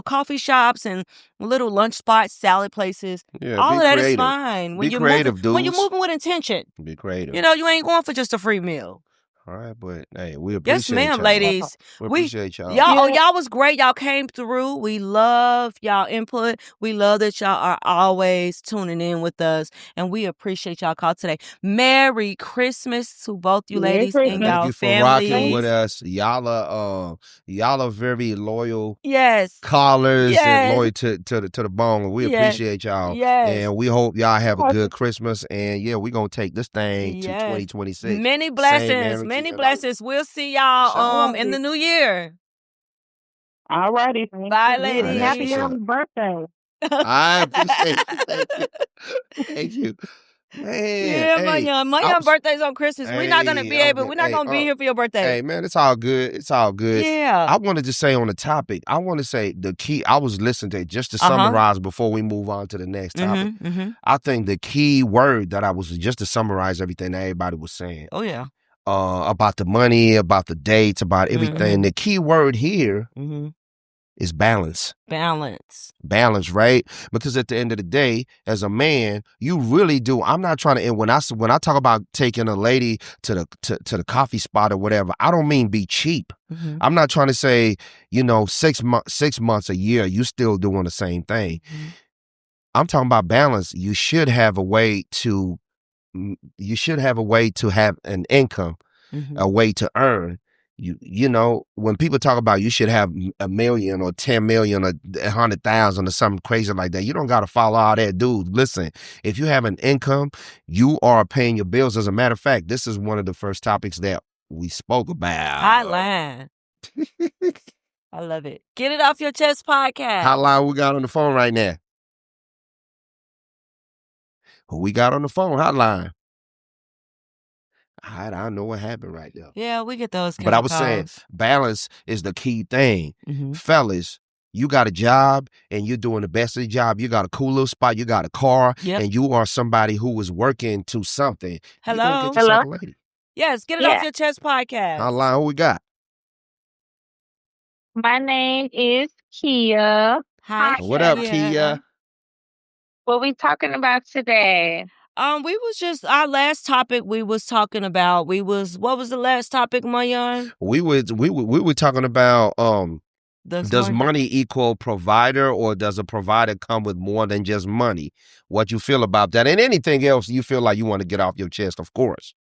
coffee shops and little lunch spots, salad places, all of that is fine. Be creative, dudes. When you're moving with intention. Be creative. You ain't going for just a free meal. All right, but hey, we Yes, appreciate ma'am, y'all. ladies. We appreciate y'all. Y'all was great. Y'all came through. We love y'all input. We love that y'all are always tuning in with us, and we appreciate y'all call today. Merry Christmas to both you Merry ladies and Christmas. Thank y'all you for rocking with families. us. Y'all are very loyal Yes. callers and Yes. loyal to the bone. We Yes. appreciate y'all. Yes. And we hope y'all have a good Christmas. And yeah, we're gonna take this thing to Yes. 2026. Many Same blessings. energy. Many blessings. We'll see y'all in the new year. All righty. Bye, All right, ladies. that's Happy what's up. early birthday. I appreciate you. Thank you. Thank you. Man, Yeah, hey, my young birthday's on Christmas. We're not gonna be able. We're not gonna be here for your birthday. Hey, man, it's all good. It's all good. Yeah. I wanted to say on the topic, I want to say the key, I was listening to it just to summarize before we move on to the next topic. I think the key word that I was just to summarize everything that everybody was saying. Oh, yeah. About the money, about the dates, about everything. The key word here is balance. Balance, right? Because at the end of the day, as a man, you really do. I'm not trying to. And when I talk about taking a lady to the coffee spot or whatever, I don't mean be cheap. I'm not trying to say 6 months, a year, you still doing the same thing. I'm talking about balance. You should have a way to. You should have a way to have an income, a way to earn. When people talk about you should have $1 million or 10 million or 100,000 or something crazy like that, you don't got to follow all that, dude. Listen, if you have an income, you are paying your bills. As a matter of fact, this is one of the first topics that we spoke about. Hotline. I love it. Get It Off Your Chest podcast. Hotline we got on the phone right now. Who we got on the phone? Hotline. I don't know what happened right there. Yeah, we get those kind But of I was saying calls. balance is the key thing. Fellas, you got a job and you're doing the best of the job. You got a cool little spot. You got a car and you are somebody who is working to something. Hello? You gonna get yourself a lady. Yes, Get It Off Your Chest podcast. Hotline, who we got? My name is Kia. Hi, what up, Kia? What we talking about today? We was just our last topic we was talking about. What was the last topic, Mayan? We were talking about does money equal provider, or does a provider come with more than just money? What you feel about that, and anything else you feel like you want to get off your chest, of course.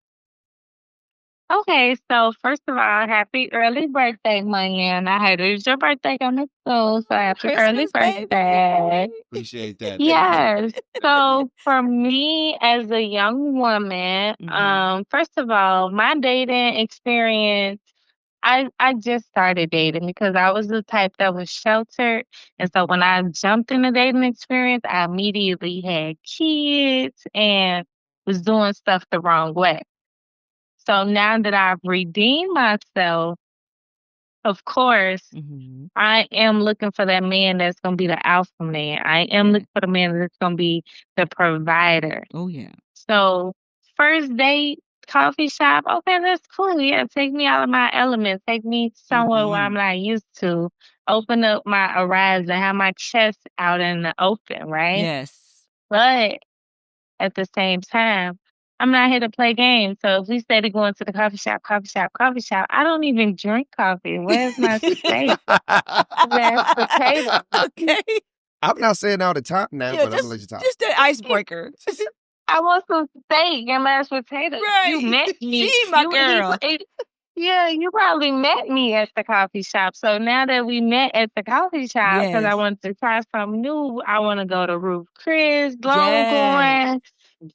Okay, so first of all, happy early birthday, Mayan. I heard it was your birthday on the show, so happy early birthday. Baby. Appreciate that. Yes. So for me as a young woman, first of all, my dating experience, I just started dating because I was the type that was sheltered. And so when I jumped in the dating experience, I immediately had kids and was doing stuff the wrong way. So now that I've redeemed myself, of course, I am looking for that man that's going to be the alpha man. I am looking for the man that's going to be the provider. Oh, yeah. So first date, coffee shop, okay, that's cool. Yeah, take me out of my element. Take me somewhere where I'm not used to. Open up my horizon, have my chest out in the open, right? Yes. But at the same time, I'm not here to play games. So if we say to go into the coffee shop, I don't even drink coffee. Where's my steak? Mashed potato. Okay. I'm not saying all the time now, but I'm gonna let you talk. Just the icebreaker. I want some steak and mashed potatoes. Right. You met me. Feed my girl. Yeah, you probably met me at the coffee shop. So now that we met at the coffee shop, because I wanted to try something new, I want to go to Ruth Chris, Longhorn,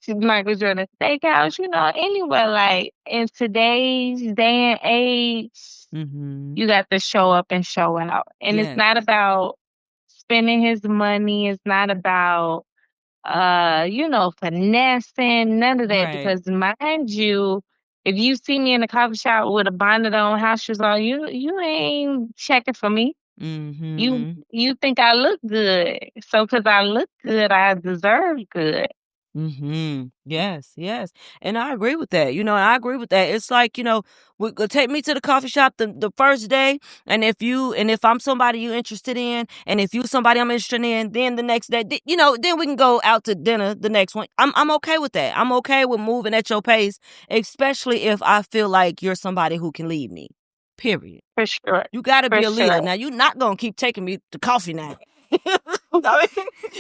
Michael Jordan Steakhouse, anywhere. Like in today's day and age, you got to show up and show out. And it's not about spending his money. It's not about finessing, none of that. Right. Because mind you, if you see me in the coffee shop with a bonnet on, house shoes on, you ain't checking for me. You think I look good. So because I look good, I deserve good. Yes, yes. And I agree with that. I agree with that. It's like, take me to the coffee shop the first day, and if I'm somebody you interested in, and if you somebody I'm interested in, then the next day, then we can go out to dinner the next one. I'm okay with that. I'm okay with moving at your pace, especially if I feel like you're somebody who can lead me. Period. For sure. You got to For be a leader. sure. Now, you're not going to keep taking me to coffee now. I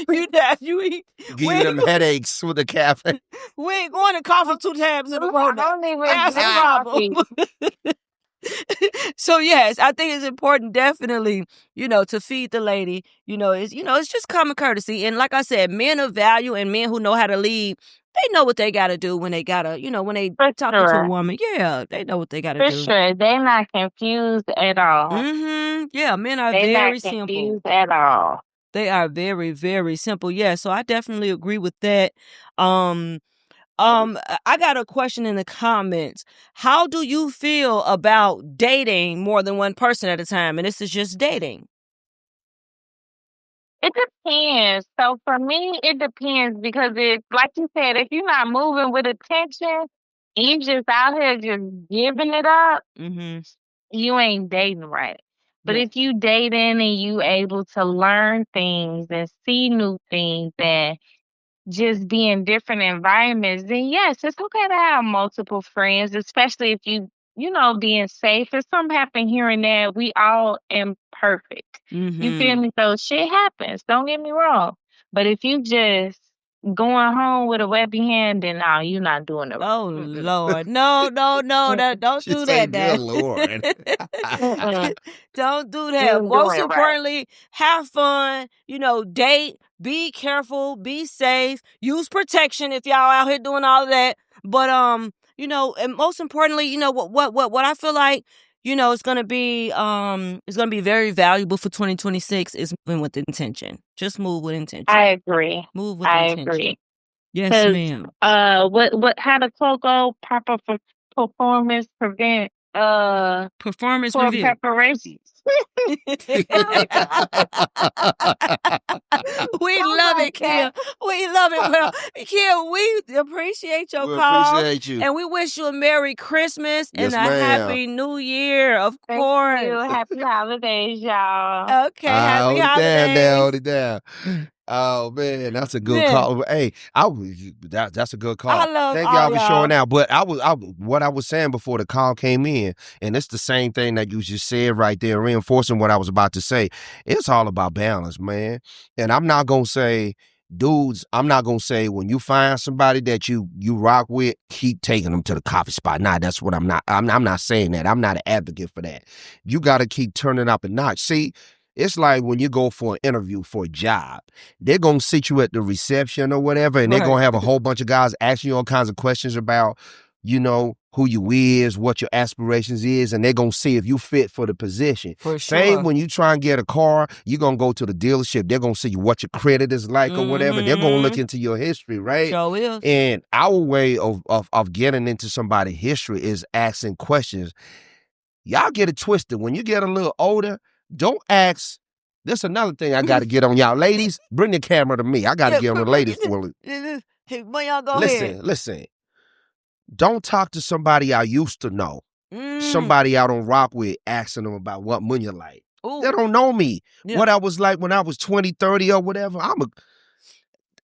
mean, Give you them headaches with the caffeine. We ain't going to coffee 2 times in a row. I don't even That's a problem. So yes, I think it's important, definitely, to feed the lady. It's just common courtesy. And like I said, men of value and men who know how to lead, they know what they got to do when they gotta, when they talking to a woman. Yeah, they know what they got to do. For sure, they're not confused at all. Yeah, men are They're very not simple. confused at all. They are very, very simple. Yeah, so I definitely agree with that. I got a question in the comments. How do you feel about dating more than one person at a time? And this is just dating. It depends. So for me, it depends because like you said, if you're not moving with attention, you just out here just giving it up, you ain't dating right. But if you dating and you able to learn things and see new things and just be in different environments, then yes, it's okay to have multiple friends, especially if being safe. If something happen here and there, we all imperfect. You feel me? So shit happens. Don't get me wrong. But if you just going home with a weapon hand, then no, you're not doing it right. Oh, Lord. No, don't do that. Good Lord. Don't do that. Most importantly, have fun, date, be careful, be safe, use protection if y'all out here doing all of that. But, and most importantly, what I feel like, it's going to be very valuable for 2026 is moving with intention. Just move with intention. I agree. Move with intention. I agree. Yes, ma'am. How the quote go? Proper performance prevent performance poor review. Preparations. We love it, Kia. We love it. Well, Kia, we appreciate your call. Appreciate you. And we wish you a Merry Christmas and a ma'am. Happy New Year, of course. Thank you. Happy holidays, y'all. Okay, happy holidays. Hold it down. Oh man, that's a good call. Hey, that's a good call. Thank y'all for showing out. But what I was saying before the call came in, and it's the same thing that you just said right there, reinforcing what I was about to say. It's all about balance, man. And I'm not gonna say, dudes, I'm not gonna say when you find somebody that you rock with, keep taking them to the coffee spot. Nah, that's what I'm not. I'm not saying that. I'm not an advocate for that. You got to keep turning up a notch. See. It's like when you go for an interview for a job, they're going to sit you at the reception or whatever, and they're going to have a whole bunch of guys asking you all kinds of questions about, who you is, what your aspirations is, and they're going to see if you fit for the position. For sure. Same when you try and get a car, you're going to go to the dealership. They're going to see what your credit is like or whatever. They're going to look into your history, right? Sure is. And our way of getting into somebody's history is asking questions. Y'all get it twisted. When you get a little older, don't ask. This is another thing I got to get on y'all. Ladies, bring the camera to me. I got to get on the ladies for it. When y'all go ahead. Listen. Don't talk to somebody I used to know. Somebody I don't rock with, asking them about what money you like. Ooh. They don't know me. Yeah. What I was like when I was 20, 30 or whatever.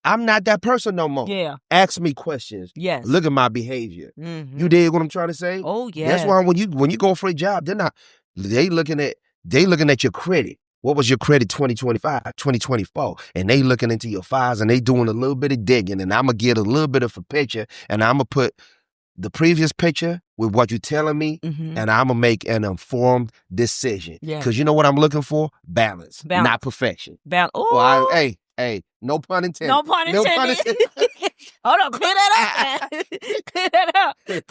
I'm not that person no more. Yeah. Ask me questions. Yes. Look at my behavior. You dig what I'm trying to say? Oh, yeah. That's why when you go for a job, they looking at your credit. What was your credit 2025, 2024? And they looking into your files and they doing a little bit of digging, and I'm going to get a little bit of a picture, and I'm going to put the previous picture with what you're telling me, and I'm going to make an informed decision. Because you know what I'm looking for? Balance. Not perfection. Oh, hey, no pun intended. No pun intended. Hold on, clear that up, man. Clear that up. Hey,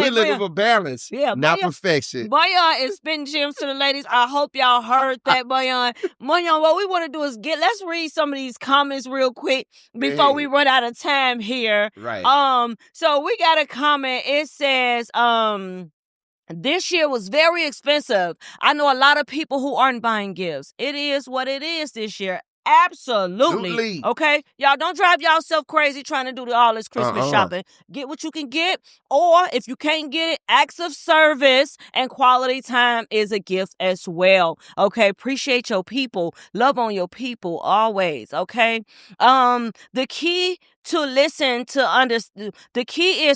we're looking for balance, not perfection. Bayan is spitting gems to the ladies. I hope y'all heard that, Bayan. Bayan, what we want to do is let's read some of these comments real quick before we run out of time here. Right. So we got a comment. It says, this year was very expensive. I know a lot of people who aren't buying gifts. It is what it is this year. Absolutely. Okay? Y'all don't drive yourself crazy trying to do all this Christmas shopping. Get what you can get. Or if you can't get it, acts of service and quality time is a gift as well. Okay? Appreciate your people. Love on your people always. Okay? The key is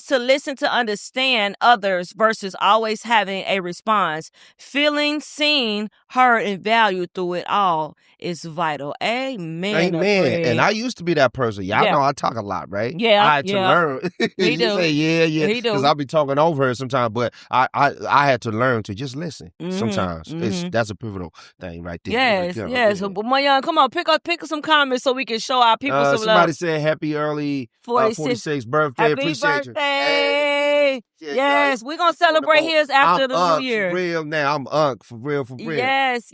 to listen to understand others versus always having a response. Feeling seen, heard, and valued through it all is vital. Amen. And I used to be that person. Y'all know I talk a lot, right? Yeah. I had to learn. He do. Say, yeah. Because I'll be talking over her sometimes, but I had to learn to just listen. Sometimes that's a pivotal thing right there. Yes. But Mayan, come on, pick up some comments so we can show our people some love. Somebody said happy early 46th birthday. Happy Appreciate birthday. you. Yes, we're gonna celebrate his after the new year. For real now. I'm for real. Yes.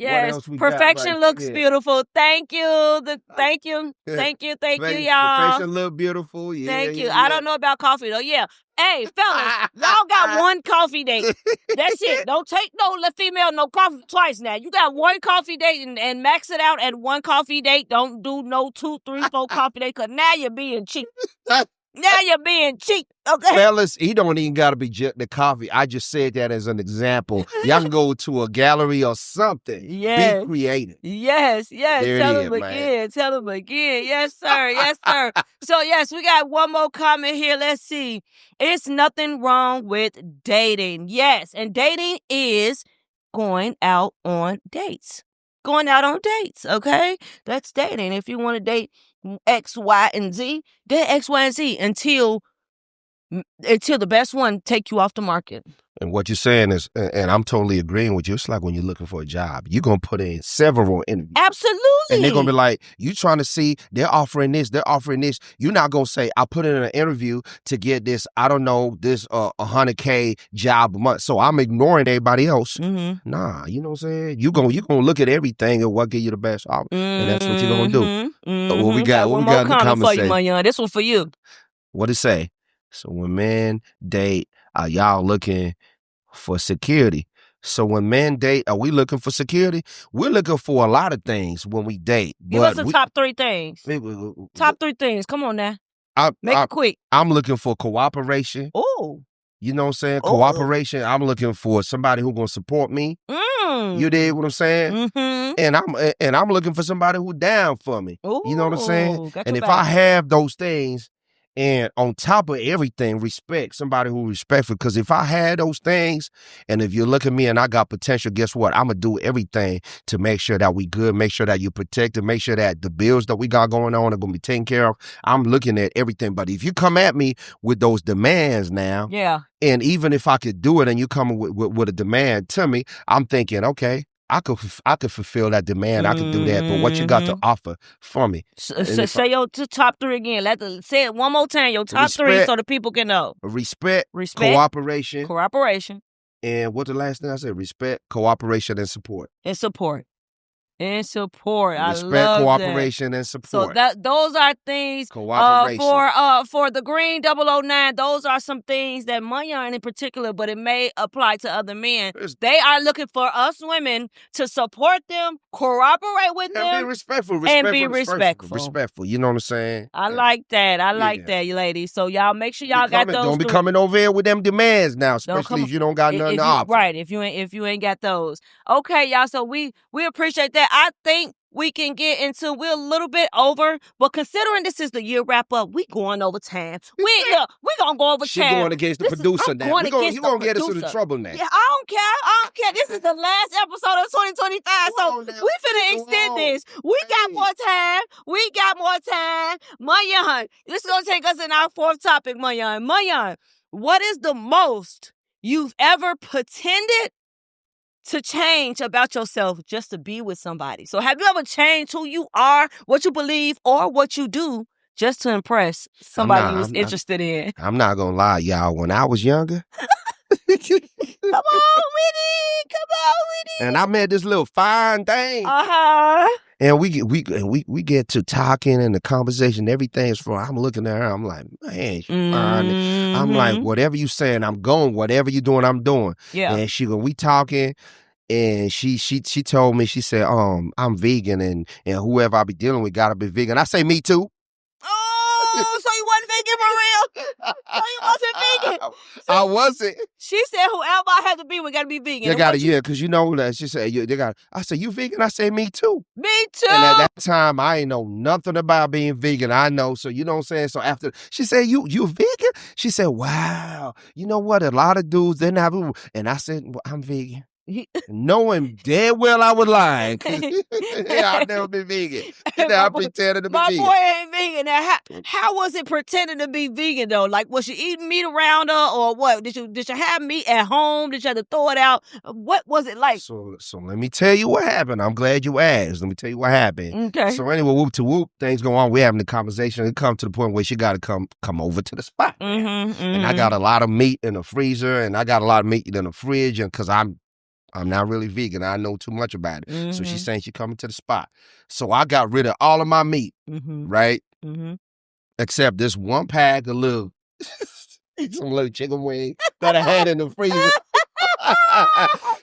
Perfection looks beautiful. Thank you. Thank you, y'all. Perfection look beautiful. Yeah. Thank you. I don't know about coffee though. Yeah. Hey, fellas, y'all got one coffee date. That's it. Don't take no female no coffee twice now. You got one coffee date and max it out at one coffee date. Don't do no 2, 3, 4 coffee dates because now you're being cheap. Okay. Fellas, he don't even got to be the coffee. I just said that as an example. Y'all can go to a gallery or something. Yes. Be creative. Yes. Tell him again. Yes, sir. So, yes, we got one more comment here. Let's see. It's nothing wrong with dating. Yes, and dating is going out on dates. Okay? That's dating. If you want to date X, Y, and Z, date X, Y, and Z until the best one take you off the market. And what you're saying is, and I'm totally agreeing with you, it's like when you're looking for a job. You're going to put in several interviews. Absolutely. And they're going to be like, you trying to see, they're offering this. You're not going to say, I put in an interview to get this, I don't know, this $100K job a month. So I'm ignoring everybody else. Mm-hmm. Nah, you know what I'm saying? You're going to look at everything and what give you the best offer. And that's what you're going to do. Mm-hmm. What we got in the comments for you, Mayan. This one for you. What it say? So when men date, are y'all looking for security? So when men date, are we looking for security? We're looking for a lot of things when we date. Give us the top 3 things. Top 3 things. Come on now. Make it quick. I'm looking for cooperation. Oh. You know what I'm saying? Cooperation. I'm looking for somebody who's going to support me. You dig what I'm saying? Mm-hmm. And I'm looking for somebody who's down for me. Ooh, you know what I'm saying? And if I have those things, and on top of everything, respect, somebody who respectful. Because if I had those things, and if you look at me and I got potential, guess what? I'm going to do everything to make sure that we good, make sure that you protected, make sure that the bills that we got going on are going to be taken care of. I'm looking at everything. But if you come at me with those demands now, and even if I could do it and you come with a demand to me, I'm thinking, okay, I could fulfill that demand. I could do that. But what you got to offer for me? Say your top 3 again. Say it one more time. Your top 3 so the people can know. Respect, cooperation. And what the last thing I said? Respect, cooperation, and support. I Respect, love cooperation, that. and support. So those are things for the Green 009. Those are some things that Mayan in particular, but it may apply to other men. They are looking for us women to support them, cooperate with them, and be respectful. Respectful. You know what I'm saying? I like that. I like that, you ladies. So y'all make sure y'all got those. Don't be coming over here with them demands now, especially if you don't got nothing to offer. Right? If you ain't got those. Okay, y'all. So we appreciate that. I think we can get into, we're a little bit over, but considering this is the year wrap up, we going over time. We gonna go over time. She going against the producer now. You're gonna get us into trouble now. Yeah, I don't care. This is the last episode of 2025, so we finna extend this. We got more time. Mayan, this is gonna take us in our 4th topic, Mayan. Mayan, what is the most you've ever pretended to change about yourself just to be with somebody? So have you ever changed who you are, what you believe, or what you do just to impress somebody you was interested in? I'm not going to lie, y'all. When I was younger. Come on with it. And I met this little fine thing. Uh-huh. And we get to talking and the conversation, everything's from, I'm looking at her, I'm like, man, she's fine. I'm like, whatever you saying, I'm going. Whatever you doing, I'm doing. Yeah. And we talking, And she told me, she said, I'm vegan and whoever I be dealing with gotta be vegan. I say, me too. Oh, so you wasn't vegan for real? So you wasn't vegan? I wasn't. She said whoever I had to be, we gotta be vegan. They gotta, yeah, because you know that. She said, they got. I said, you vegan? I say, me too. Me too. And at that time, I ain't know nothing about being vegan. I know, so you know what I'm saying? So after, she said, you vegan? She said, wow, you know what? A lot of dudes, they're not. And I said, well, I'm vegan. Knowing dead well I was lying. Yeah, I've never been vegan. I pretended to be vegan. My boy ain't vegan. Now, how was it pretending to be vegan though? Like, was she eating meat around her, or what? Did you have meat at home? Did you have to throw it out? What was it like? So let me tell you what happened. I'm glad you asked. Let me tell you what happened. Okay. So anyway, whoop to whoop, things go on. We're having the conversation. It come to the point where she got to come over to the spot. And I got a lot of meat in the freezer, and I got a lot of meat in the fridge, and because I'm not really vegan. I know too much about it. So she's saying she coming to the spot. So I got rid of all of my meat, right? Except this one pack of some little chicken wing that I had in the freezer.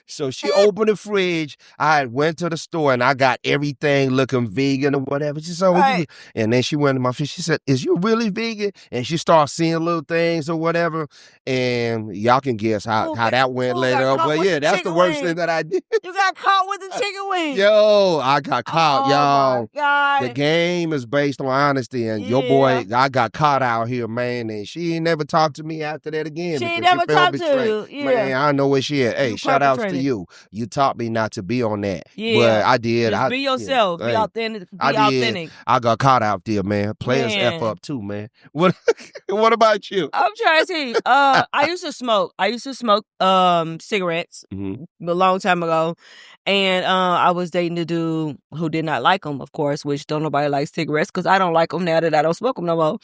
So she opened the fridge. I went to the store and I got everything looking vegan or whatever. She said, right. And then she went to my fridge. She said, is you really vegan? And she started seeing little things or whatever. And y'all can guess how that went later on. But yeah, that's the worst thing that I did. You got caught with the chicken wing. Yo, I got caught, y'all. My God. The game is based on honesty. And your boy, I got caught out here, man. And she ain't never talked to me after that again. She ain't never talked to you. Yeah. Man, I know where she at. Hey, shout outs to you. You taught me not to be on that. Yeah. But I did. Just be yourself. Yeah. Be authentic. Authentic. I got caught out there, man. Players F up too, man. What about you? I'm trying to see. I used to smoke. Cigarettes a long time ago. And I was dating a dude who did not like them, of course, which don't nobody like cigarettes because I don't like them now that I don't smoke them no more.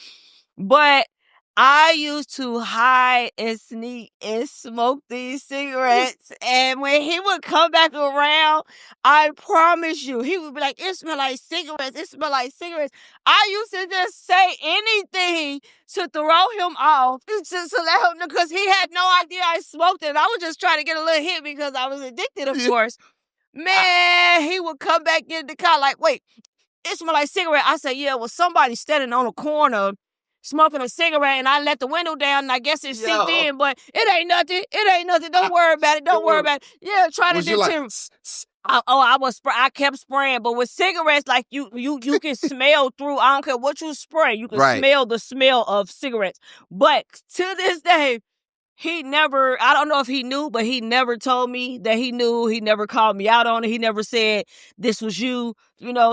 But I used to hide and sneak and smoke these cigarettes. And when he would come back around, I promise you, he would be like, it smell like cigarettes. It smell like cigarettes. I used to just say anything to throw him off, just to let him know, because he had no idea I smoked it. I was just trying to get a little hit because I was addicted, of course. Man, he would come back in the car like, wait, it smell like cigarette. I said, yeah, well, somebody standing on a corner smoking a cigarette, and I let the window down, and I guess it seeped in, but it ain't nothing. It ain't nothing. Don't worry about it. Don't worry about it. Yeah, trying to deter. I kept spraying, but with cigarettes, like you can smell through. I don't care what you spray, you can smell the smell of cigarettes. But to this day, he never, I don't know if he knew, but he never told me that he knew. He never called me out on it. He never said, this was you,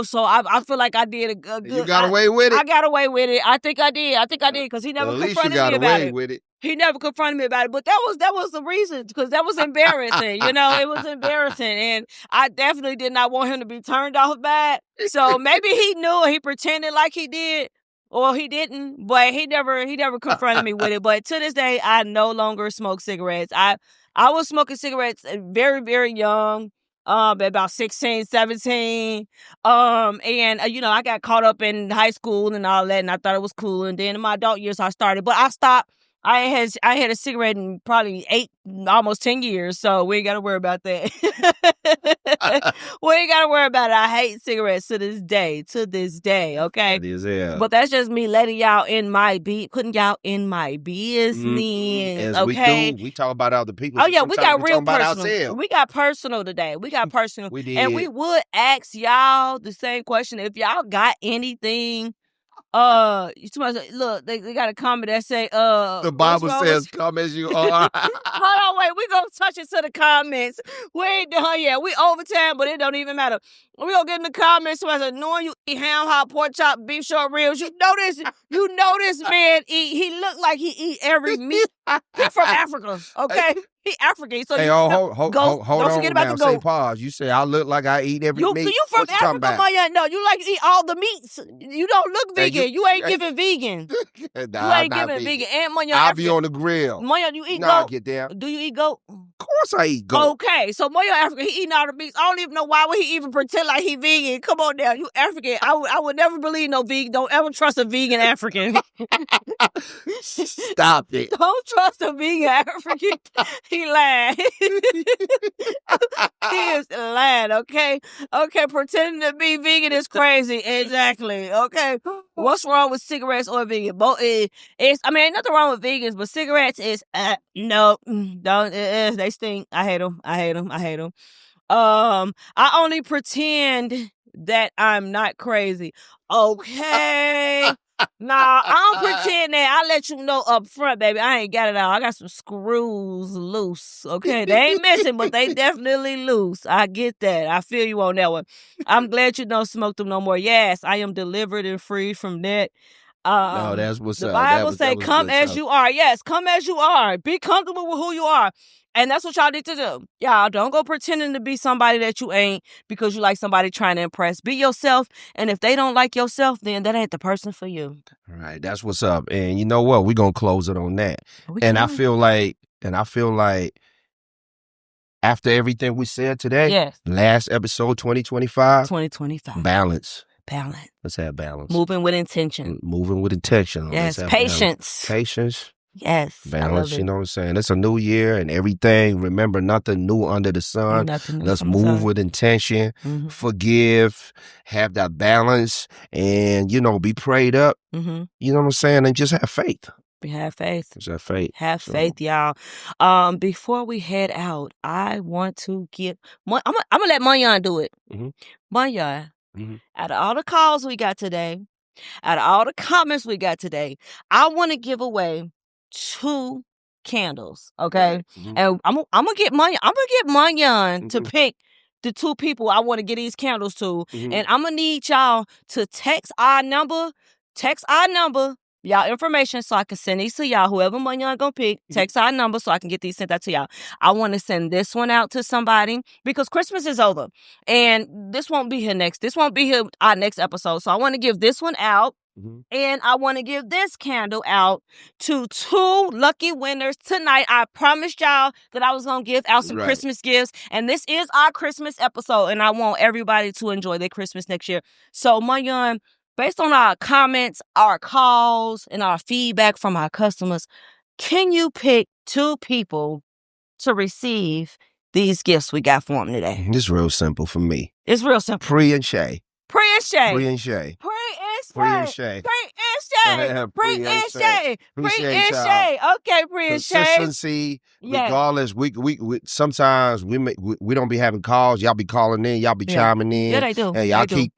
so I feel like I did a good. You got away with it? I got away with it. I think I did because he never confronted me about it. With it. He never confronted me about it, but that was the reason, because that was embarrassing, it was embarrassing, and I definitely did not want him to be turned off by it. So maybe he knew and he pretended like he did, or he didn't, but he never confronted me with it. But to this day, I no longer smoke cigarettes. I was smoking cigarettes very, very young, about 16, 17. And I got caught up in high school and all that, and I thought it was cool. And then in my adult years, I started, but I stopped. I had a cigarette in probably 8, almost 10 years, so we ain't got to worry about that. We ain't got to worry about it. I hate cigarettes to this day, okay? It is, yeah. But that's just me letting y'all putting y'all in my business, As okay? we talk about other people. Oh, yeah, we got real personal. We got personal today. We got personal. We did. And we would ask y'all the same question. If y'all got anything, look, they got a comment that say, the Bible says, come as you are. Hold on, wait, we gonna touch it to the comments. We ain't done yet. We overtime, but it don't even matter. We gonna get in the comments. Somebody said, knowing you eat ham hock, pork chop, beef short ribs, you know this man he look like he eat every meat. He from Africa, okay? He African, so hold don't forget about now. the goat. Say pause. You say I look like I eat every meat. You from Africa, Maya? No, you like to eat all the meats. You don't look vegan. You ain't giving vegan. Nah, you ain't giving vegan. And Maya, I'll be on the grill. Maya, you eat goat? Get down. Do you eat goat? Of course I eat goat. Okay, so Maya African, he eating all the meats. I don't even know why would he even pretend like he vegan. Come on now, you African. I would never believe no vegan. Don't ever trust a vegan African. Stop it. Don't trust a vegan African. He lied. He is lying, okay? Okay, pretending to be vegan is crazy. Exactly, okay? What's wrong with cigarettes or vegan? Both it's I mean, ain't nothing wrong with vegans, but cigarettes is, no, don't, they stink. I hate them. I hate them. I hate them. I only pretend that I'm not crazy. Okay. Nah, I don't pretend that. I let you know up front, baby. I ain't got it all. I got some screws loose. Okay. They ain't missing, but they definitely loose. I get that. I feel you on that one. I'm glad you don't smoke them no more. Yes, I am delivered and free from that. No, that's what's The up. Bible say, come as you are. Yes, come as you are. Be comfortable with who you are. And that's what y'all need to do. Y'all don't go pretending to be somebody that you ain't because you like somebody trying to impress. Be yourself. And if they don't like yourself, then that ain't the person for you. All right, that's what's up. And you know what? We're gonna close it on that. I feel like after everything we said today, yes, last episode 2025. Balance. Let's have balance. Moving with intention. Yes, patience. Patience. Yes. Balance, you know what I'm saying? It's a new year and everything. Remember, nothing new under the sun. Let's move with intention, forgive, have that balance, and, be prayed up. You know what I'm saying? And just have faith. Have faith. Just have faith. Have faith, y'all. Before we head out, I want to get, I'm gonna let Manyan do it. Manyan, out of all the calls we got today, out of all the comments we got today, I want to give away 2 candles, okay? And I'm gonna get Manyan to pick the 2 people I want to get these candles to, and I'm gonna need y'all to text our number, y'all information, so I can send these to y'all. Whoever Manyan gonna pick, text our number so I can get these sent out to y'all. I want to send this one out to somebody because Christmas is over, and this won't be here next. This won't be here our next episode. So I want to give this one out. And I want to give this candle out to 2 lucky winners tonight. I promised y'all that I was going to give out some Christmas gifts. And this is our Christmas episode. And I want everybody to enjoy their Christmas next year. So, Manyan, based on our comments, our calls, and our feedback from our customers, can you pick 2 people to receive these gifts we got for them today? It's real simple for me. It's real simple. Pri and Shay. Pri and Shay. Pri and Shay. Pri and Shay. Okay, Pri and Shay. Consistency, regardless. We sometimes we don't be having calls. Y'all be calling in. Y'all be chiming in. Yeah, they do. And y'all keep.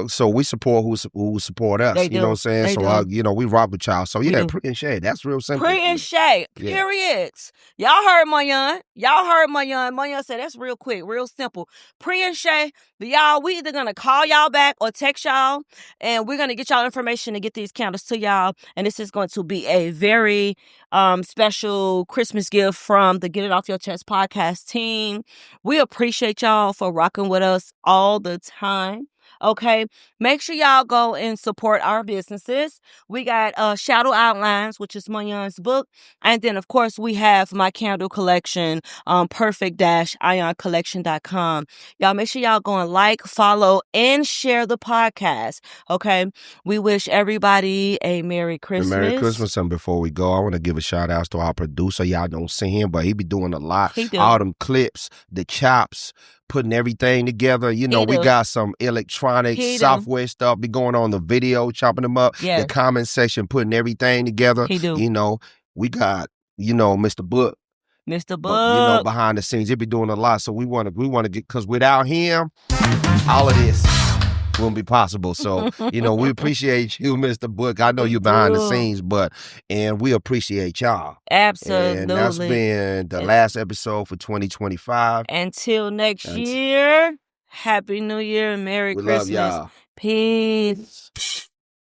So we support who support us. You know what I'm saying? So we rock with y'all. So Pri and Shay. That's real simple. Pri and Shay. Periods. Y'all heard Manyan. Manyan said that's real quick, real simple. Pri and Shay. Y'all, we either gonna call y'all back or text y'all, and we're gonna get y'all information to get these candles to y'all. And this is going to be a very special Christmas gift from the Get It Off Your Chest podcast team. We appreciate y'all for rocking with us all the time. Okay, make sure y'all go and support our businesses. We got Shadow Outlines, which is Manyan's book. And then, of course, we have my candle collection, perfect-ioncollection.com. Y'all make sure y'all go and like, follow, and share the podcast. Okay, we wish everybody a Merry Christmas. Merry Christmas. And before we go, I want to give a shout out to our producer. Y'all don't see him, but he be doing a lot. All them clips, the chops, putting everything together. We got some electronic software stuff be going on, the video, chopping them up, the comment section, putting everything together. We got, Mr. Book. Behind the scenes. He be doing a lot. So we want to get, because without him, all of this wouldn't be possible. So, we appreciate you, Mr. Book. I know you're behind the scenes, and we appreciate y'all. Absolutely. And that's been the last episode for 2025. Until next year, Happy New Year and Merry Christmas. Love y'all. Peace.